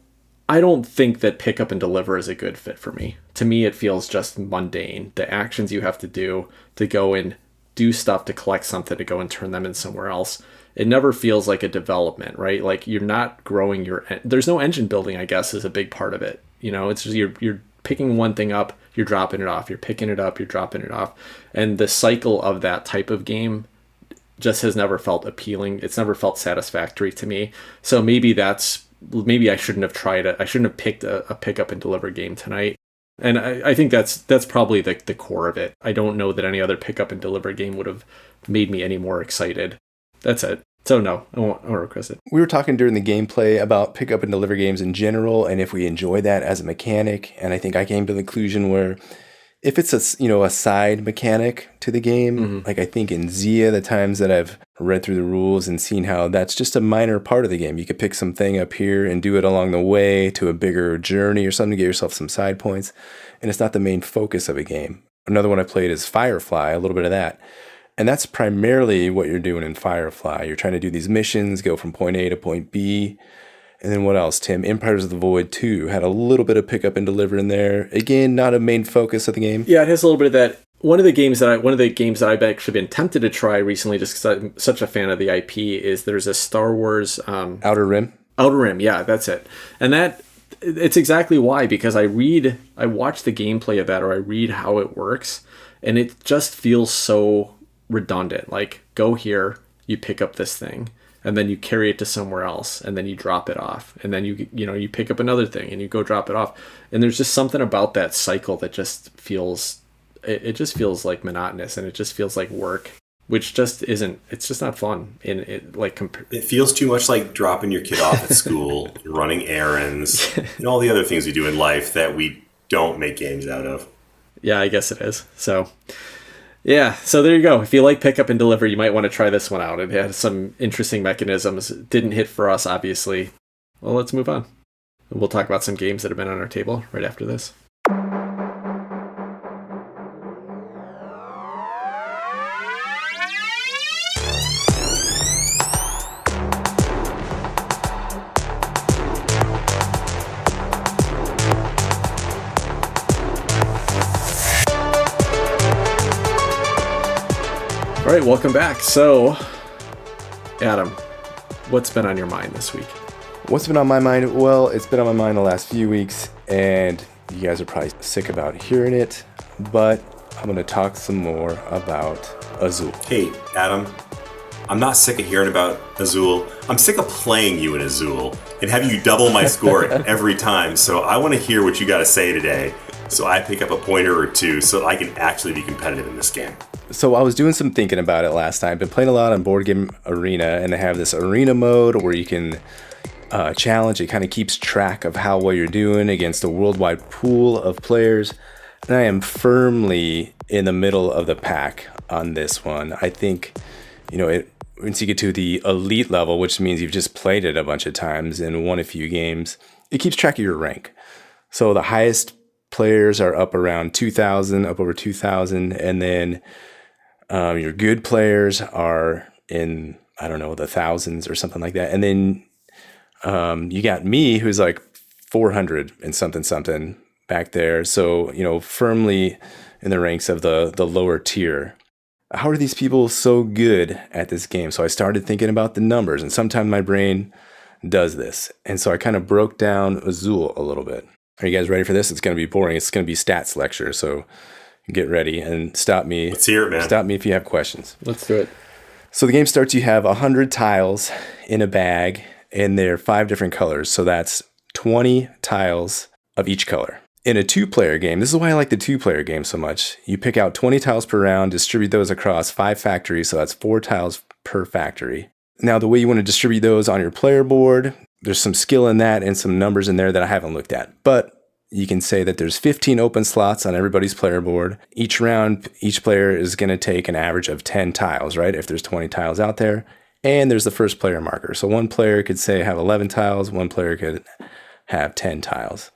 I don't think that Pick Up and Deliver is a good fit for me. To me, it feels just mundane. The actions you have to do to go and do stuff to collect something to go and turn them in somewhere else, it never feels like a development, right? Like you're not growing there's no engine building, I guess, is a big part of it. It's just you're picking one thing up, you're dropping it off, you're picking it up, you're dropping it off. And the cycle of that type of game just has never felt appealing. It's never felt satisfactory to me. So maybe I shouldn't have tried it. I shouldn't have picked a Pick Up and Deliver game tonight. And I think that's probably the core of it. I don't know that any other Pick Up and Deliver game would have made me any more excited. That's it. So no, I won't request it. We were talking during the gameplay about Pick Up and Deliver games in general, and if we enjoy that as a mechanic. And I think I came to the conclusion where if it's a side mechanic to the game, like I think in Zia, the times that I've read through the rules and seen how that's just a minor part of the game. You could pick something up here and do it along the way to a bigger journey or something to get yourself some side points. And it's not the main focus of a game. Another one I played is Firefly, a little bit of that. And that's primarily what you're doing in Firefly. You're trying to do these missions, go from point A to point B. And then what else, Tim? Empires of the Void 2 had a little bit of Pick Up and Deliver in there. Again, not a main focus of the game. Yeah, it has a little bit of that. One of the games that I've actually been tempted to try recently, just because I'm such a fan of the IP, is there's a Star Wars Outer Rim. Outer Rim, yeah, that's it. And it's exactly why, because I watch the gameplay of that, or I read how it works, and it just feels so redundant. Like, go here, you pick up this thing, and then you carry it to somewhere else, and then you drop it off, and then you pick up another thing and you go drop it off. And there's just something about that cycle that just feels like monotonous, and it just feels like work, which just isn't. It's just not fun. It feels too much like dropping your kid off at school, running errands, and all the other things we do in life that we don't make games out of. Yeah, I guess it is. So yeah, so there you go. If you like Pick Up and Deliver, you might want to try this one out. It has some interesting mechanisms. It didn't hit for us, obviously. Well, let's move on. We'll talk about some games that have been on our table right after this. All right, welcome back. So, Adam, what's been on your mind this week? What's been on my mind? Well, it's been on my mind the last few weeks, and you guys are probably sick about hearing it, but I'm going to talk some more about Azul. Hey, Adam, I'm not sick of hearing about Azul. I'm sick of playing you in Azul and having you double my score every time, so I want to hear what you got to say today. so I pick up a pointer or two so I can actually be competitive in this game. So I was doing some thinking about it last time. Been playing a lot on Board Game Arena, and they have this arena mode where you can challenge. It kind of keeps track of how well you're doing against a worldwide pool of players. And I am firmly in the middle of the pack on this one. I think, once you get to the elite level, which means you've just played it a bunch of times and won a few games, it keeps track of your rank. So the highest players are up around 2,000, up over 2,000. And then your good players are in, I don't know, the thousands or something like that. And then you got me, who's like 400 and something back there. So, firmly in the ranks of the lower tier. How are these people so good at this game? So I started thinking about the numbers, and sometimes my brain does this. And so I kind of broke down Azul a little bit. Are you guys ready for this? It's going to be boring. It's going to be stats lecture. So get ready and stop me. Let's hear it, man. Stop me if you have questions. Let's do it. So the game starts, you have 100 tiles in a bag, and they're 5 different colors. So that's 20 tiles of each color. In a 2-player game, this is why I like the 2-player game so much. You pick out 20 tiles per round, distribute those across 5 factories, so that's 4 tiles per factory. Now, the way you want to distribute those on your player board, there's some skill in that and some numbers in there that I haven't looked at. But you can say that there's 15 open slots on everybody's player board. Each round, each player is going to take an average of 10 tiles, right? If there's 20 tiles out there. And there's the first player marker. So one player could say have 11 tiles, one player could have 10 tiles.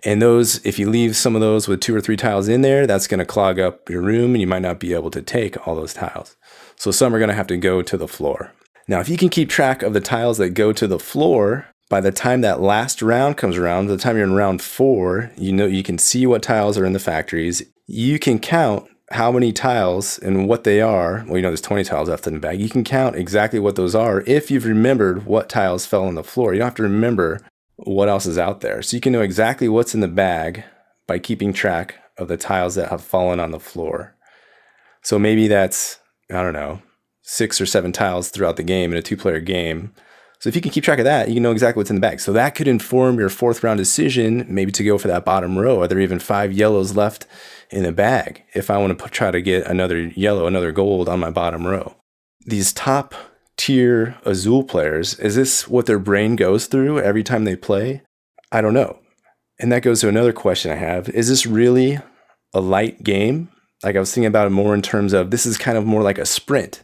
And those, if you leave some of those with 2 or 3 tiles in there, that's going to clog up your room and you might not be able to take all those tiles. So some are going to have to go to the floor. Now, if you can keep track of the tiles that go to the floor, by the time that last round comes around, by the time you're in round 4, you can see what tiles are in the factories. You can count how many tiles and what they are. Well, there's 20 tiles left in the bag. You can count exactly what those are if you've remembered what tiles fell on the floor. You don't have to remember what else is out there. So you can know exactly what's in the bag by keeping track of the tiles that have fallen on the floor. So maybe that's, 6 or 7 tiles throughout the game in a 2-player game. So if you can keep track of that, you can know exactly what's in the bag. So that could inform your 4th round decision, maybe to go for that bottom row. Are there even 5 yellows left in the bag if I want to try to get another yellow, another gold on my bottom row? These top tier Azul players, is this what their brain goes through every time they play? I don't know. And that goes to another question I have. Is this really a light game? Like, I was thinking about it more in terms of this is kind of more like a sprint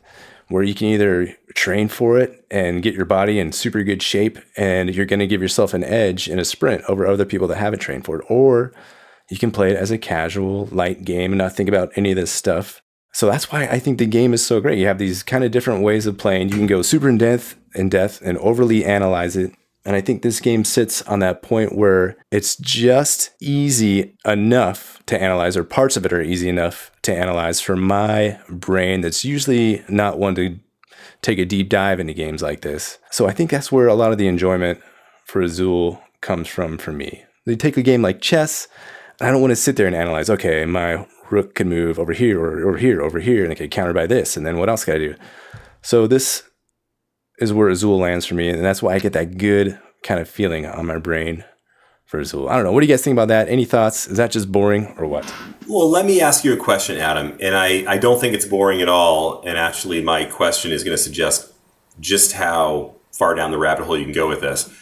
where you can either train for it and get your body in super good shape and you're going to give yourself an edge in a sprint over other people that haven't trained for it, or you can play it as a casual light game and not think about any of this stuff. So that's why I think the game is so great. You have these kind of different ways of playing. You can go super in depth and overly analyze it. And I think this game sits on that point where it's just easy enough to analyze, or parts of it are easy enough to analyze for my brain that's usually not one to take a deep dive into games like this. So I think that's where a lot of the enjoyment for Azul comes from for me. They take a game like chess. I don't want to sit there and analyze, okay, my rook can move over here or over here, and it can counter by this, and then what else can I do? So this is where Azul lands for me, and that's why I get that good kind of feeling on my brain for Azul. I don't know. What do you guys think about that? Any thoughts? Is that just boring or what? Well, let me ask you a question, Adam, and I don't think it's boring at all, and actually my question is going to suggest just how far down the rabbit hole you can go with this.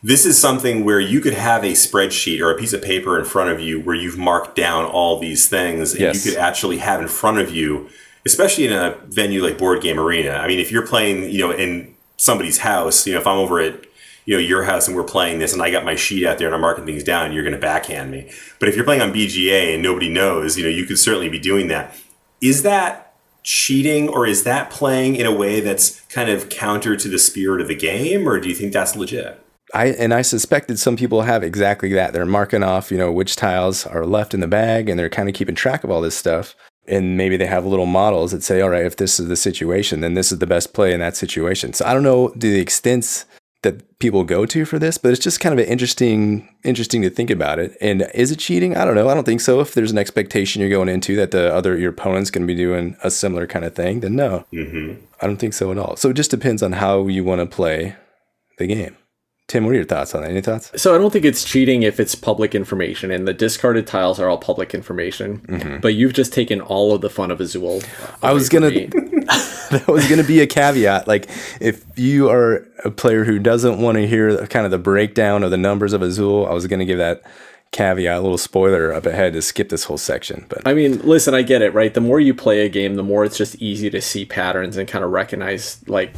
This is something where you could have a spreadsheet or a piece of paper in front of you where you've marked down all these things, and Yes. you could actually have in front of you, especially in a venue like Board Game Arena. I mean, if you're playing, in somebody's house, if I'm over at, your house and we're playing this and I got my sheet out there and I'm marking things down, you're going to backhand me. But if you're playing on BGA and nobody knows, you could certainly be doing that. Is that cheating, or is that playing in a way that's kind of counter to the spirit of the game, or do you think that's legit? I suspected some people have exactly that. They're marking off, which tiles are left in the bag, and they're kind of keeping track of all this stuff. And maybe they have little models that say, all right, if this is the situation, then this is the best play in that situation. So I don't know the extents that people go to for this, but it's just kind of an interesting to think about it. And is it cheating? I don't know. I don't think so. If there's an expectation you're going into that your opponent's going to be doing a similar kind of thing, then no. Mm-hmm. I don't think so at all. So it just depends on how you want to play the game. Tim, what are your thoughts on that? Any thoughts? So I don't think it's cheating if it's public information, and the discarded tiles are all public information. But you've just taken all of the fun of Azul. I was gonna. That was gonna be a caveat. Like, if you are a player who doesn't want to hear kind of the breakdown of the numbers of Azul, I was gonna give that caveat, a little spoiler up ahead to skip this whole section. But I mean, listen, I get it, right? The more you play a game, the more it's just easy to see patterns and kind of recognize, like,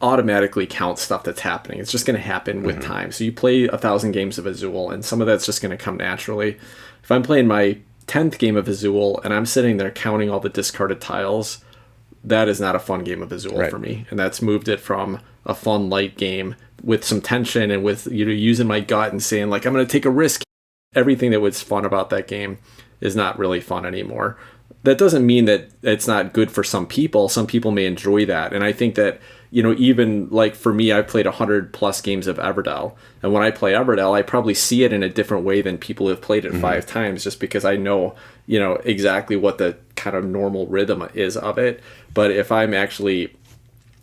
automatically count stuff that's happening. It's just going to happen with time. So you play 1,000 games of Azul, and some of that's just going to come naturally. If I'm playing my 10th game of Azul and I'm sitting there counting all the discarded tiles, that is not a fun game of Azul for me. And that's moved it from a fun light game with some tension and with, you know, using my gut and saying, like, I'm going to take a risk. Everything that was fun about that game is not really fun anymore. That doesn't mean that it's not good for some people. Some people may enjoy that. And I think that, you know, even like for me, I've played 100+ games of Everdell. And when I play Everdell, I probably see it in a different way than people who have played it 5 times, just because I know, you know, exactly what the kind of normal rhythm is of it. But if I'm actually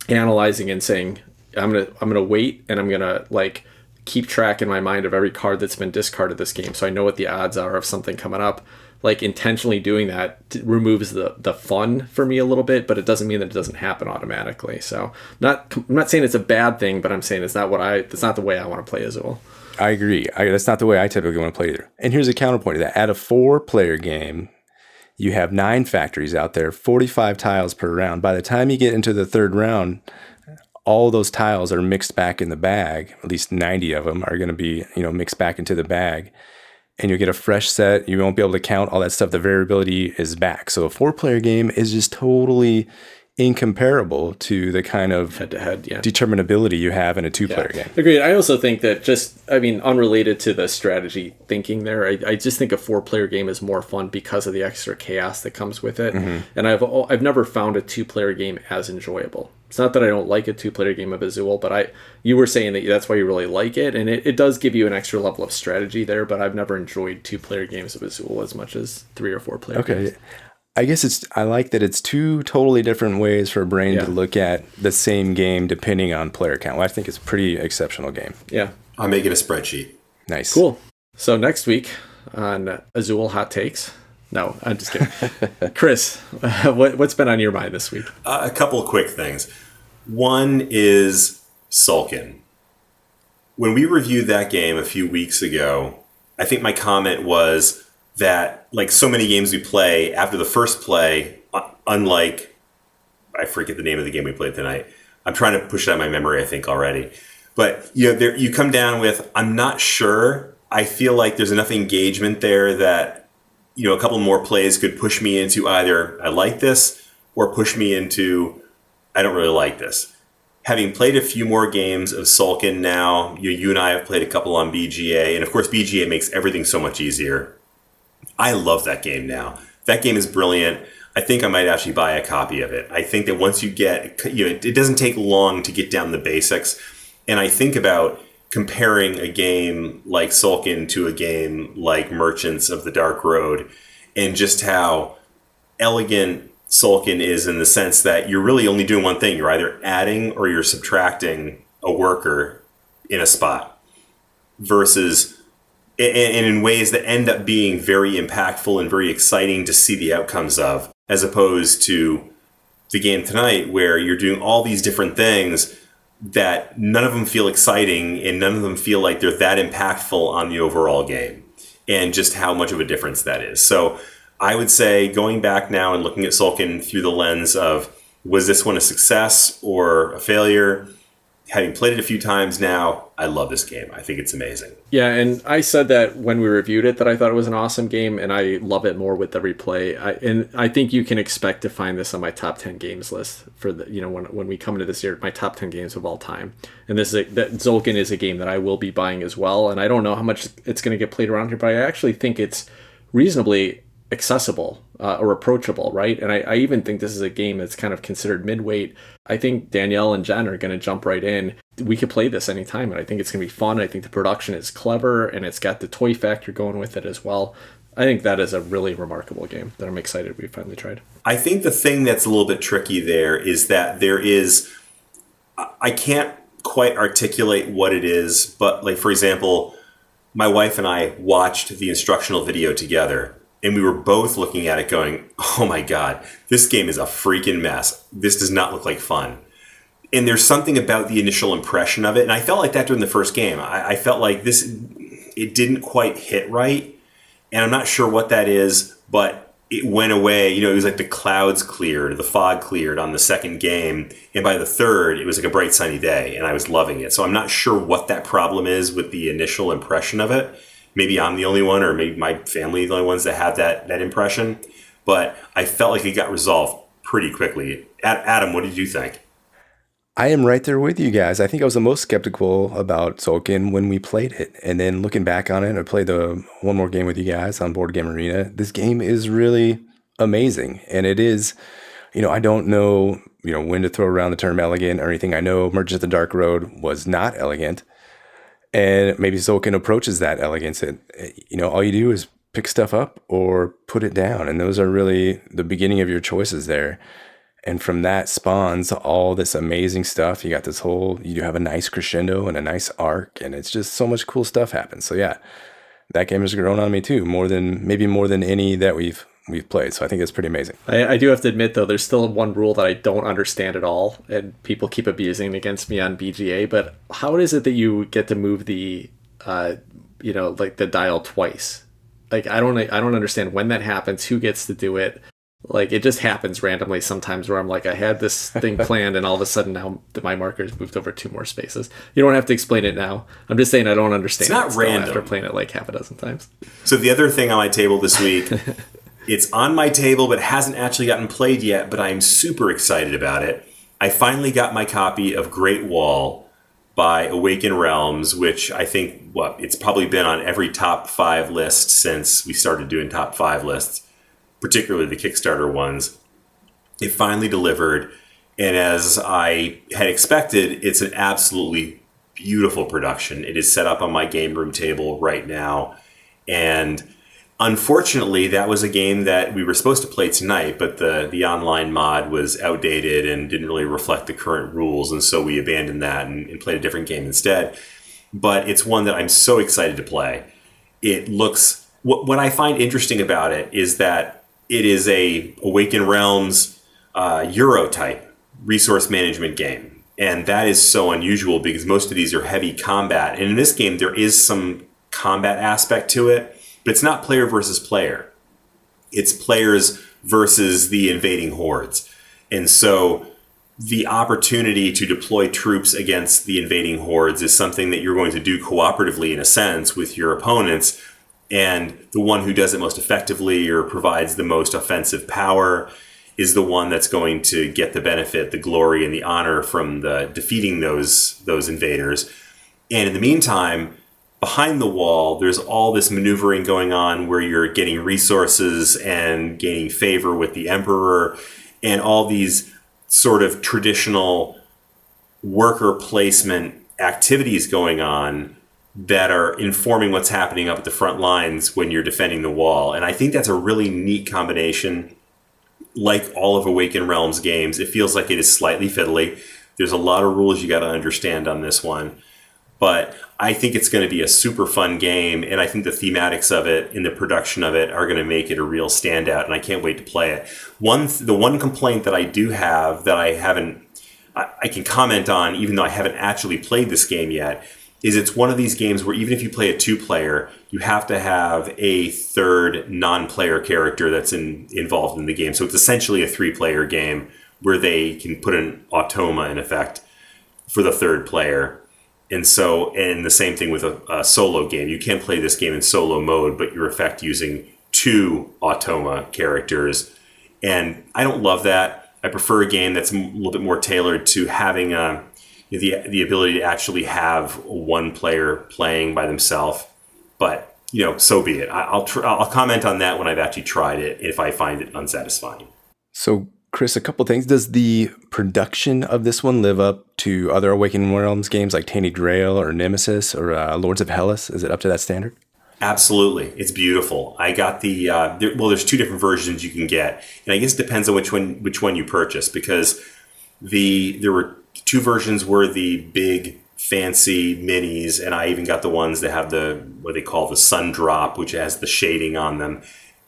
analyzing and saying, I'm gonna wait, and I'm gonna, like, keep track in my mind of every card that's been discarded this game, so I know what the odds are of something coming up. Like, intentionally doing that removes the fun for me a little bit, but it doesn't mean that it doesn't happen automatically. So I'm not saying it's a bad thing, but I'm saying it's not the way I want to play Azul. I agree. That's not the way I typically want to play either. And here's a counterpoint to that. At a 4-player game, you have 9 factories out there, 45 tiles per round. By the time you get into the 3rd round, all those tiles are mixed back in the bag. At least 90 of them are going to be, you know, mixed back into the bag. And you'll get a fresh set. You won't be able to count all that stuff. The variability is back. So a 4-player game is just totally incomparable to the kind of head-to-head determinability you have in a 2-player game. Agreed. I also think that unrelated to the strategy thinking there, I just think a 4-player game is more fun because of the extra chaos that comes with it. And I've never found a 2-player game as enjoyable. It's not that I don't like a 2-player game of Azul, but you were saying that that's why you really like it, and it does give you an extra level of strategy there, but I've never enjoyed 2-player games of Azul as much as 3 or 4-player games. I guess I like that it's 2 totally different ways for a brain to look at the same game depending on player count. Well, I think it's a pretty exceptional game. Yeah. I'm making a spreadsheet. Nice. Cool. So next week on Azul Hot Takes. No, I'm just kidding. Chris, what's been on your mind this week? A couple of quick things. One is Tzolk'in. When we reviewed that game a few weeks ago, I think my comment was that, like so many games we play, after the first play, unlike, I forget the name of the game we played tonight. I'm trying to push it out of my memory, I think, already. But you know, you come down with, I'm not sure. I feel like there's enough engagement there that, you know, a couple more plays could push me into either I like this or push me into I don't really like this. Having played a few more games of Tzolk'in now, you and I have played a couple on BGA, and of course BGA makes everything so much easier. I love that game now. That game is brilliant. I think I might actually buy a copy of it. I think that once you get, you know, it doesn't take long to get down the basics. And I think about comparing a game like Tzolk'in to a game like Merchants of the Dark Road, and just how elegant Tzolk'in is in the sense that you're really only doing one thing. You're either adding or you're subtracting a worker in a spot, versus and in ways that end up being very impactful and very exciting to see the outcomes of, as opposed to the game tonight where you're doing all these different things that none of them feel exciting and none of them feel like they're that impactful on the overall game, and just how much of a difference that is. So I would say, going back now and looking at Tzolk'in through the lens of, was this one a success or a failure? Having played it a few times now, I love this game. I think it's amazing. Yeah, and I said that when we reviewed it, that I thought it was an awesome game, and I love it more with every play. And I think you can expect to find this on my top 10 games list for the, you know, when we come into this year, my top 10 games of all time. And that Tzolk'in is a game that I will be buying as well. And I don't know how much it's going to get played around here, but I actually think it's reasonably accessible or approachable, right? And I even think this is a game that's kind of considered mid-weight. I think Danielle and Jen are going to jump right in. We could play this anytime, and I think it's going to be fun. I think the production is clever, and it's got the toy factor going with it as well. I think that is a really remarkable game that I'm excited we finally tried. I think the thing that's a little bit tricky there is that there is, I can't quite articulate what it is, but like, for example, my wife and I watched the instructional video together, and we were both looking at it going, oh my God, this game is a freaking mess. This does not look like fun. And there's something about the initial impression of it. And I felt like that during the first game. I felt like it didn't quite hit right. And I'm not sure what that is, but it went away. It was like the clouds cleared, the fog cleared on the second game. And by the third, it was like a bright sunny day, and I was loving it. So I'm not sure what that problem is with the initial impression of it. Maybe I'm the only one, or maybe my family the only ones that have that impression. But I felt like it got resolved pretty quickly. Adam, what did you think? I am right there with you guys. I think I was the most skeptical about Tzolk'in when we played it. And then looking back on it, I played the one more game with you guys on Board Game Arena. This game is really amazing. And it is, I don't know, when to throw around the term elegant or anything. I know Merchants of the Dark Road was not elegant. And maybe Tzolk'in approaches that elegance. And, all you do is pick stuff up or put it down. And those are really the beginning of your choices there. And from that spawns all this amazing stuff. You got you do have a nice crescendo and a nice arc. And it's just so much cool stuff happens. So yeah, that game has grown on me too, maybe more than any that we've played. So I think it's pretty amazing. I do have to admit, though, there's still one rule that I don't understand at all, and people keep abusing it against me on BGA. But how is it that you get to move the, like the dial twice? Like I don't understand when that happens. Who gets to do it? Like it just happens randomly sometimes, where I'm like, I had this thing planned, and all of a sudden now my marker's moved over 2 more spaces. You don't have to explain it now. I'm just saying I don't understand. It's not random after playing it like half a dozen times. So the other thing on my table this week. It's on my table, but hasn't actually gotten played yet, but I'm super excited about it. I finally got my copy of Great Wall by Awaken Realms, which I think, it's probably been on every top 5 list since we started doing top 5 lists, particularly the Kickstarter ones. It finally delivered, and as I had expected, it's an absolutely beautiful production. It is set up on my game room table right now, and unfortunately, that was a game that we were supposed to play tonight, but the online mod was outdated and didn't really reflect the current rules, and so we abandoned that and played a different game instead. But it's one that I'm so excited to play. It looks... What I find interesting about it is that it is a Awaken Realms Euro-type resource management game. And that is so unusual because most of these are heavy combat. And in this game, there is some combat aspect to it, but it's not player versus player. It's players versus the invading hordes. And so the opportunity to deploy troops against the invading hordes is something that you're going to do cooperatively, in a sense, with your opponents. And the one who does it most effectively or provides the most offensive power is the one that's going to get the benefit, the glory, and the honor from defeating those invaders. And in the meantime, behind the wall, there's all this maneuvering going on where you're getting resources and gaining favor with the emperor, and all these sort of traditional worker placement activities going on that are informing what's happening up at the front lines when you're defending the wall. And I think that's a really neat combination. Like all of Awaken Realms games, it feels like it is slightly fiddly. There's a lot of rules you got to understand on this one. But I think it's going to be a super fun game, and I think the thematics of it and the production of it are going to make it a real standout, and I can't wait to play it. The one complaint that I do have that I can comment on, even though I haven't actually played this game yet, is it's one of these games where even if you play a 2-player, you have to have a third non-player character that's involved in the game. So it's essentially a 3-player game where they can put an automa in effect for the third player. And the same thing with a solo game. You can't play this game in solo mode, but you're in effect using 2 automa characters. And I don't love that. I prefer a game that's a little bit more tailored to having the ability to actually have one player playing by themselves. But, so be it. I'll comment on that when I've actually tried it, if I find it unsatisfying. So, Chris, a couple things. Does the production of this one live up to other Awakening Realms games like Tainted Grail or Nemesis or Lords of Hellas? Is it up to that standard? Absolutely. It's beautiful. I got there's 2 different versions you can get. And I guess it depends on which one you purchase, because there were 2 versions were the big fancy minis, and I even got the ones that have what they call the sun drop, which has the shading on them.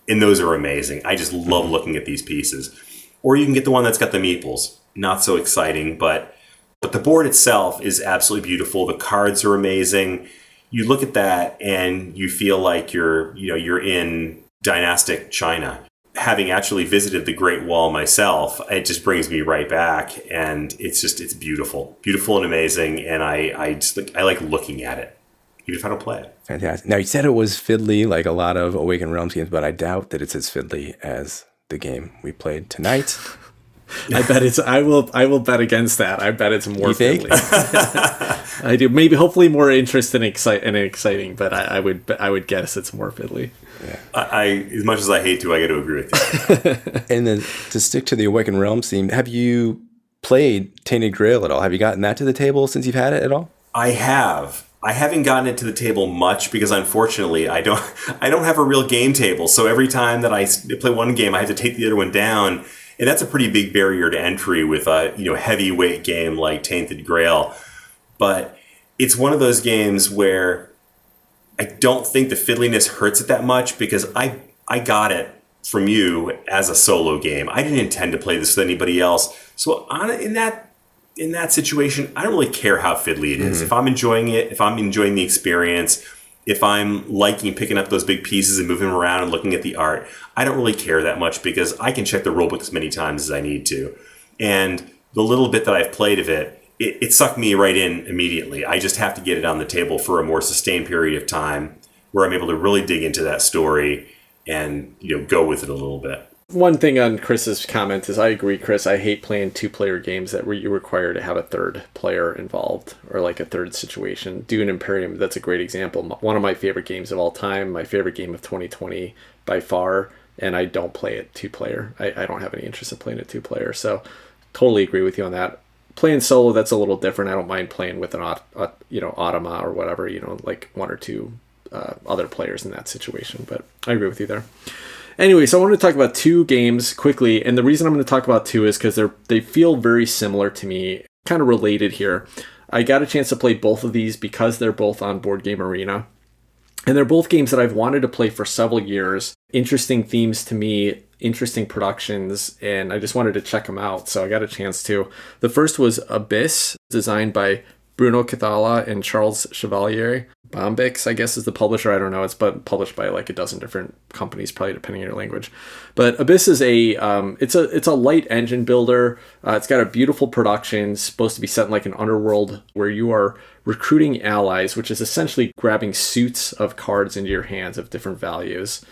And those are amazing. I just love looking at these pieces. Or you can get the one that's got the meeples. Not so exciting, but the board itself is absolutely beautiful. The cards are amazing. You look at that and you feel like you're in dynastic China. Having actually visited the Great Wall myself, it just brings me right back, and it's beautiful, beautiful and amazing, and I like looking at it, even if I don't play it. Fantastic. Now, you said it was fiddly, like a lot of Awakened Realms games, but I doubt that it's as fiddly as the game we played tonight. I bet it's. I will bet against that. I bet it's more fiddly. I do. Maybe, hopefully, more interest and exciting. But I would guess it's more fiddly. Yeah. I as much as I hate to, I got to agree with you. And then to stick to the Awakened Realms theme, have you played Tainted Grail at all? Have you gotten that to the table since you've had it at all? I have. I haven't gotten it to the table much because, unfortunately, I don't have a real game table. So every time that I play one game, I have to take the other one down. And that's a pretty big barrier to entry with a heavyweight game like Tainted Grail. But it's one of those games where I don't think the fiddliness hurts it that much because I got it from you as a solo game. I didn't intend to play this with anybody else. So in that situation, I don't really care how fiddly it is. If I'm enjoying it, if I'm enjoying the experience, if I'm liking picking up those big pieces and moving them around and looking at the art, I don't really care that much because I can check the rulebook as many times as I need to. And the little bit that I've played of it sucked me right in immediately. I just have to get it on the table for a more sustained period of time where I'm able to really dig into that story and go with it a little bit. One thing on Chris's comment is I agree, Chris. I hate playing 2-player games that you require to have a third player involved or like a third situation. Dune Imperium, that's a great example. One of my favorite games of all time, my favorite game of 2020 by far, and I don't play it 2-player. I don't have any interest in playing it 2-player, so totally agree with you on that. Playing solo, that's a little different. I don't mind playing with an Automa or whatever, like 1 or 2 other players in that situation, but I agree with you there. Anyway, so I want to talk about 2 games quickly, and the reason I'm going to talk about 2 is because they feel very similar to me, kind of related here. I got a chance to play both of these because they're both on Board Game Arena, and they're both games that I've wanted to play for several years. Interesting themes to me, interesting productions, and I just wanted to check them out, so I got a chance to. The first was Abyss, designed by Bruno Cathala and Charles Chevalier. Bombix, I guess, is the publisher. I don't know. It's published by like a dozen different companies, probably depending on your language. But Abyss is it's a light engine builder. It's got a beautiful production, supposed to be set in like an underworld where you are recruiting allies, which is essentially grabbing suits of cards into your hands of different values.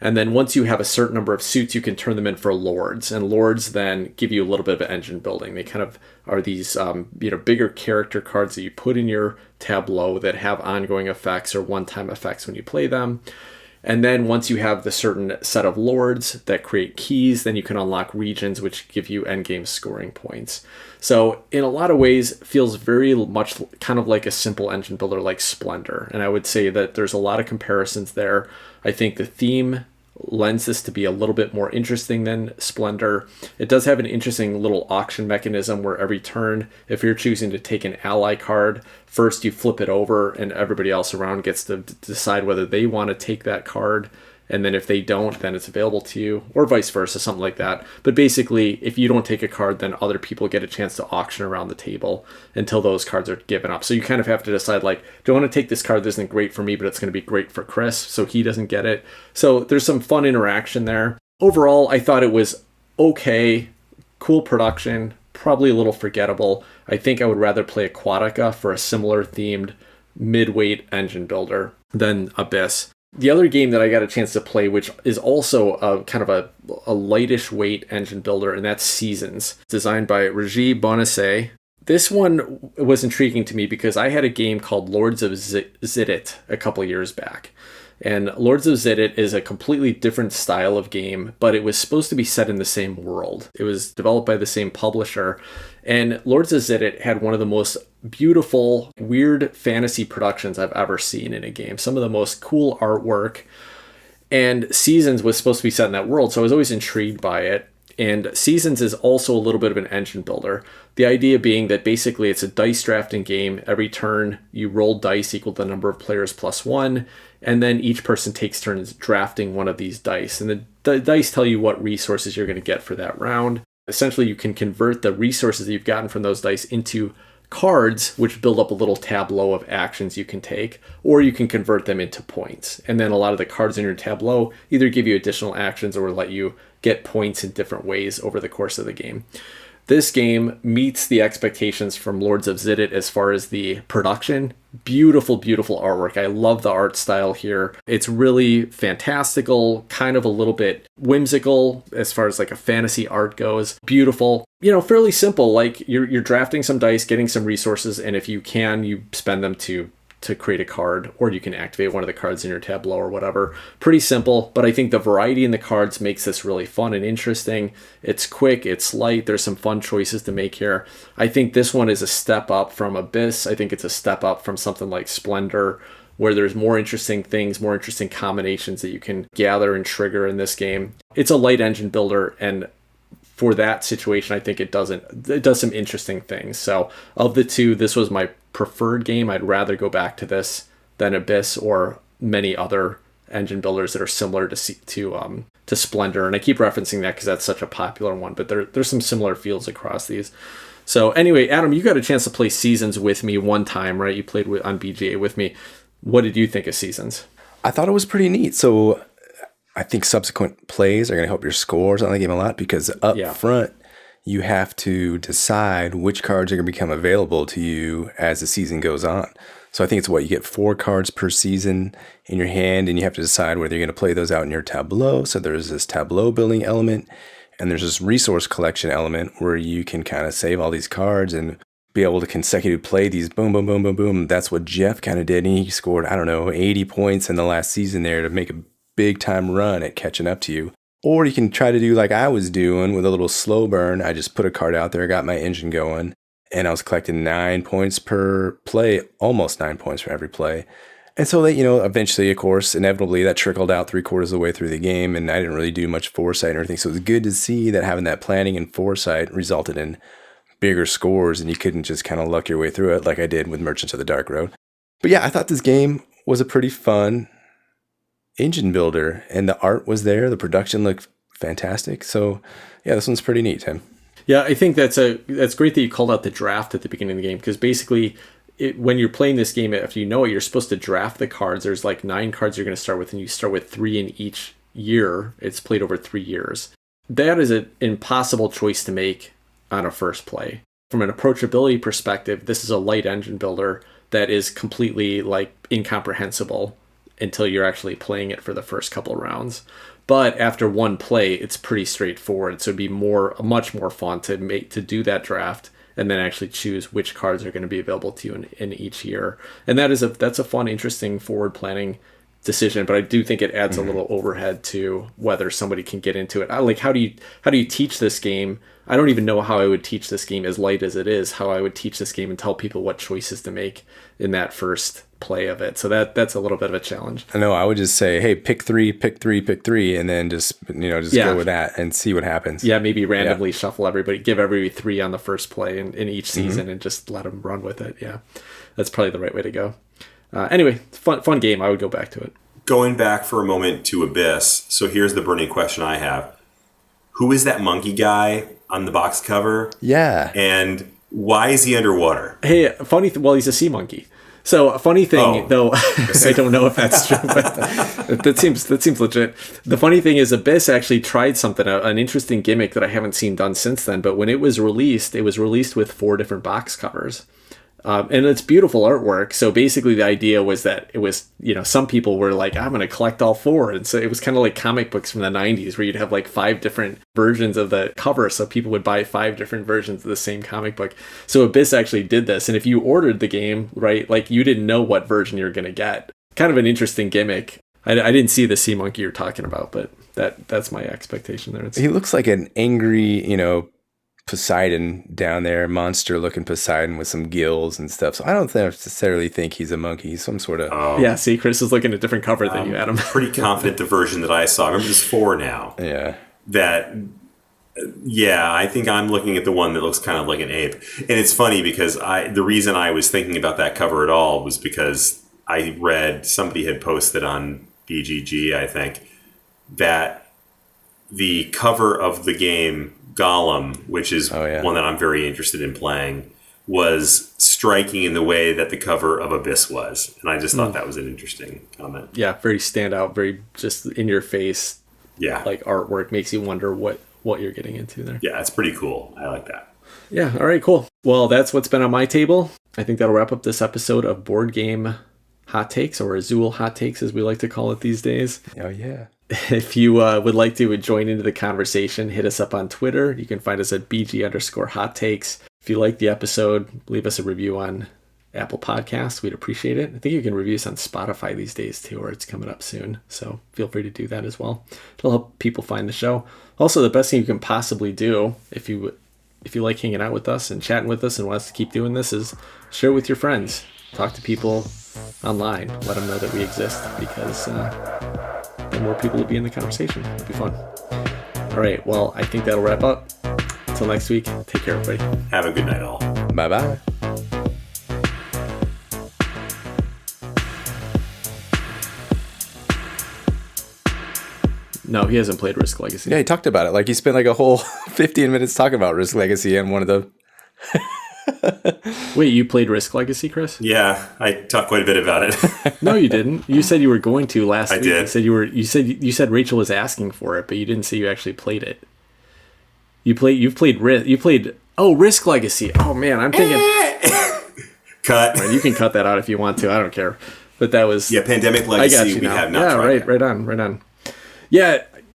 And then once you have a certain number of suits, you can turn them in for lords. And lords then give you a little bit of engine building. They kind of are these bigger character cards that you put in your tableau that have ongoing effects or one-time effects when you play them. And then once you have the certain set of lords that create keys, then you can unlock regions which give you endgame scoring points. So in a lot of ways, feels very much kind of like a simple engine builder like Splendor. And I would say that there's a lot of comparisons there. I think the theme lends this to be a little bit more interesting than Splendor. It does have an interesting little auction mechanism where every turn, if you're choosing to take an ally card, first you flip it over and everybody else around gets to decide whether they want to take that card. And then if they don't, then it's available to you, or vice versa, something like that. But basically, if you don't take a card, then other people get a chance to auction around the table until those cards are given up. So you kind of have to decide, like, do I want to take this card that isn't great for me, but it's going to be great for Chris, so he doesn't get it. So there's some fun interaction there. Overall, I thought it was okay, cool production, probably a little forgettable. I think I would rather play Aquatica for a similar themed mid-weight engine builder than Abyss. The other game that I got a chance to play, which is also a kind of a lightish weight engine builder, and that's Seasons, designed by Regis Bonassé. This one was intriguing to me because I had a game called Lords of Zidit a couple years back. And Lords of Zidit is a completely different style of game, but it was supposed to be set in the same world. It was developed by the same publisher. And Lords of Zidit had one of the most beautiful, weird fantasy productions I've ever seen in a game. Some of the most cool artwork. And Seasons was supposed to be set in that world, so I was always intrigued by it. And Seasons is also a little bit of an engine builder. The idea being that basically it's a dice drafting game. Every turn you roll dice equal to the number of players plus one, and then each person takes turns drafting one of these dice. And the dice tell you what resources you're going to get for that round. Essentially, you can convert the resources that you've gotten from those dice into cards, which build up a little tableau of actions you can take, or you can convert them into points. And then a lot of the cards in your tableau either give you additional actions or let you get points in different ways over the course of the game. This game meets the expectations from Lords of Zidit as far as the production. Beautiful, beautiful artwork. I love the art style here. It's really fantastical, kind of a little bit whimsical as far as like a fantasy art goes. Beautiful, fairly simple. Like you're drafting some dice, getting some resources, and if you can, you spend them to create a card, or you can activate one of the cards in your tableau or whatever. Pretty simple, but I think the variety in the cards makes this really fun and interesting. It's quick, it's light, there's some fun choices to make here. I think this one is a step up from Abyss. I think it's a step up from something like Splendor, where there's more interesting things, more interesting combinations that you can gather and trigger in this game. It's a light engine builder, and for that situation, I think it does some interesting things. So of the two, this was my preferred game. I'd rather go back to this than Abyss or many other engine builders that are similar to Splendor. And I keep referencing that because that's such a popular one, but there's some similar feels across these. So anyway, Adam, you got a chance to play Seasons with me one time, right? You played on BGA with me. What did you think of Seasons? I thought it was pretty neat. So I think subsequent plays are going to help your scores on the game a lot, because up front, you have to decide which cards are going to become available to you as the season goes on. So I think it's you get 4 cards per season in your hand, and you have to decide whether you're going to play those out in your tableau. So there's this tableau building element, and there's this resource collection element where you can kind of save all these cards and be able to consecutively play these boom, boom, boom, boom, boom. That's what Jeff kind of did. And he scored, 80 points in the last season there to make a big time run at catching up to you. Or you can try to do like I was doing with a little slow burn. I just put a card out there, got my engine going, and I was collecting 9 points per play, almost 9 points for every play. And so that, eventually, of course, inevitably that trickled out 3/4 of the way through the game, and I didn't really do much foresight or anything. So it was good to see that having that planning and foresight resulted in bigger scores, and you couldn't just kind of luck your way through it like I did with Merchants of the Dark Road. But yeah, I thought this game was a pretty fun engine builder, and the art was there. The production looked fantastic. So yeah, this one's pretty neat, Tim. Yeah, I think that's great that you called out the draft at the beginning of the game, because basically when you're playing this game, after you're supposed to draft the cards. There's like 9 cards you're going to start with, and you start with 3 in each year. It's played over 3 years. That is an impossible choice to make on a first play. From an approachability perspective, this is a light engine builder that is completely like incomprehensible until you're actually playing it for the first couple of rounds. But after one play, it's pretty straightforward. So it'd be much more fun to do that draft and then actually choose which cards are going to be available to you in each year. And that's a fun, interesting forward planning decision. But I do think it adds a little overhead to whether somebody can get into it. Like, how do you teach this game? I don't even know how I would teach this game as light as it is, how I would teach this game and tell people what choices to make in that first play of it. So that's a little bit of a challenge. I know. I would just say, hey, pick three, and then just go with that and see what happens. Yeah, maybe randomly shuffle everybody, give everybody 3 on the first play in each season and just let them run with it. Yeah, that's probably the right way to go. Anyway, fun game. I would go back to it. Going back for a moment to Abyss. So here's the burning question I have. Who is that monkey guy on the box cover? Yeah. And why is he underwater? Hey, well, he's a sea monkey. So a funny thing, though, I don't know if that's true, but that seems legit. The funny thing is Abyss actually tried something, an interesting gimmick that I haven't seen done since then. But when it was released with 4 different box covers. And it's beautiful artwork. So basically the idea was that it was, some people were like, I'm going to collect all 4. And so it was kind of like comic books from the 90s where you'd have like 5 different versions of the cover. So people would buy 5 different versions of the same comic book. So Abyss actually did this. And if you ordered the game, right, like you didn't know what version you're going to get. Kind of an interesting gimmick. I didn't see the sea monkey you're talking about, but that's my expectation there. He looks like an angry, Poseidon down there, monster looking Poseidon with some gills and stuff. So I don't necessarily think he's a monkey. He's some sort of... Yeah, see, Chris is looking at a different cover than you, Adam. I'm pretty confident the version that I saw, I remember there's 4 now. Yeah. That Yeah, I think I'm looking at the one that looks kind of like an ape. And it's funny because the reason I was thinking about that cover at all was because I read somebody had posted on BGG, I think, that the cover of the game Gollum, which is one that I'm very interested in playing, was striking in the way that the cover of Abyss was. And I just thought that was an interesting comment. Yeah, very standout, very just in your face. Yeah. Like artwork makes you wonder what you're getting into there. Yeah, it's pretty cool. I like that. Yeah, all right, cool. Well, that's what's been on my table. I think that'll wrap up this episode of Board Game Hot Takes, or Azul Hot Takes, as we like to call it these days. Oh, yeah. If you would like to join into the conversation, hit us up on Twitter. You can find us at BG_Hot Takes. If you like the episode, leave us a review on Apple Podcasts. We'd appreciate it. I think you can review us on Spotify these days too, or it's coming up soon. So feel free to do that as well. It'll help people find the show. Also, the best thing you can possibly do if you like hanging out with us and chatting with us and want us to keep doing this is share it with your friends. Talk to people online. Let them know that we exist, because the more people will be in the conversation. It'll be fun. All right. Well, I think that'll wrap up. Until next week, take care, everybody. Have a good night, all. Bye-bye. No, he hasn't played Risk Legacy. Yeah, he talked about it. Like, he spent like a whole 15 minutes talking about Risk Legacy and one of the... Wait, you played Risk Legacy, Chris? Yeah, I talked quite a bit about it. No, you didn't. You said you were going to last week. I did. You said Rachel was asking for it, but you didn't say you actually played it. You played Risk Legacy. Oh man, I'm thinking Cut. Right, you can cut that out if you want to. I don't care. But that was Pandemic Legacy. We have not tried right on. Yeah,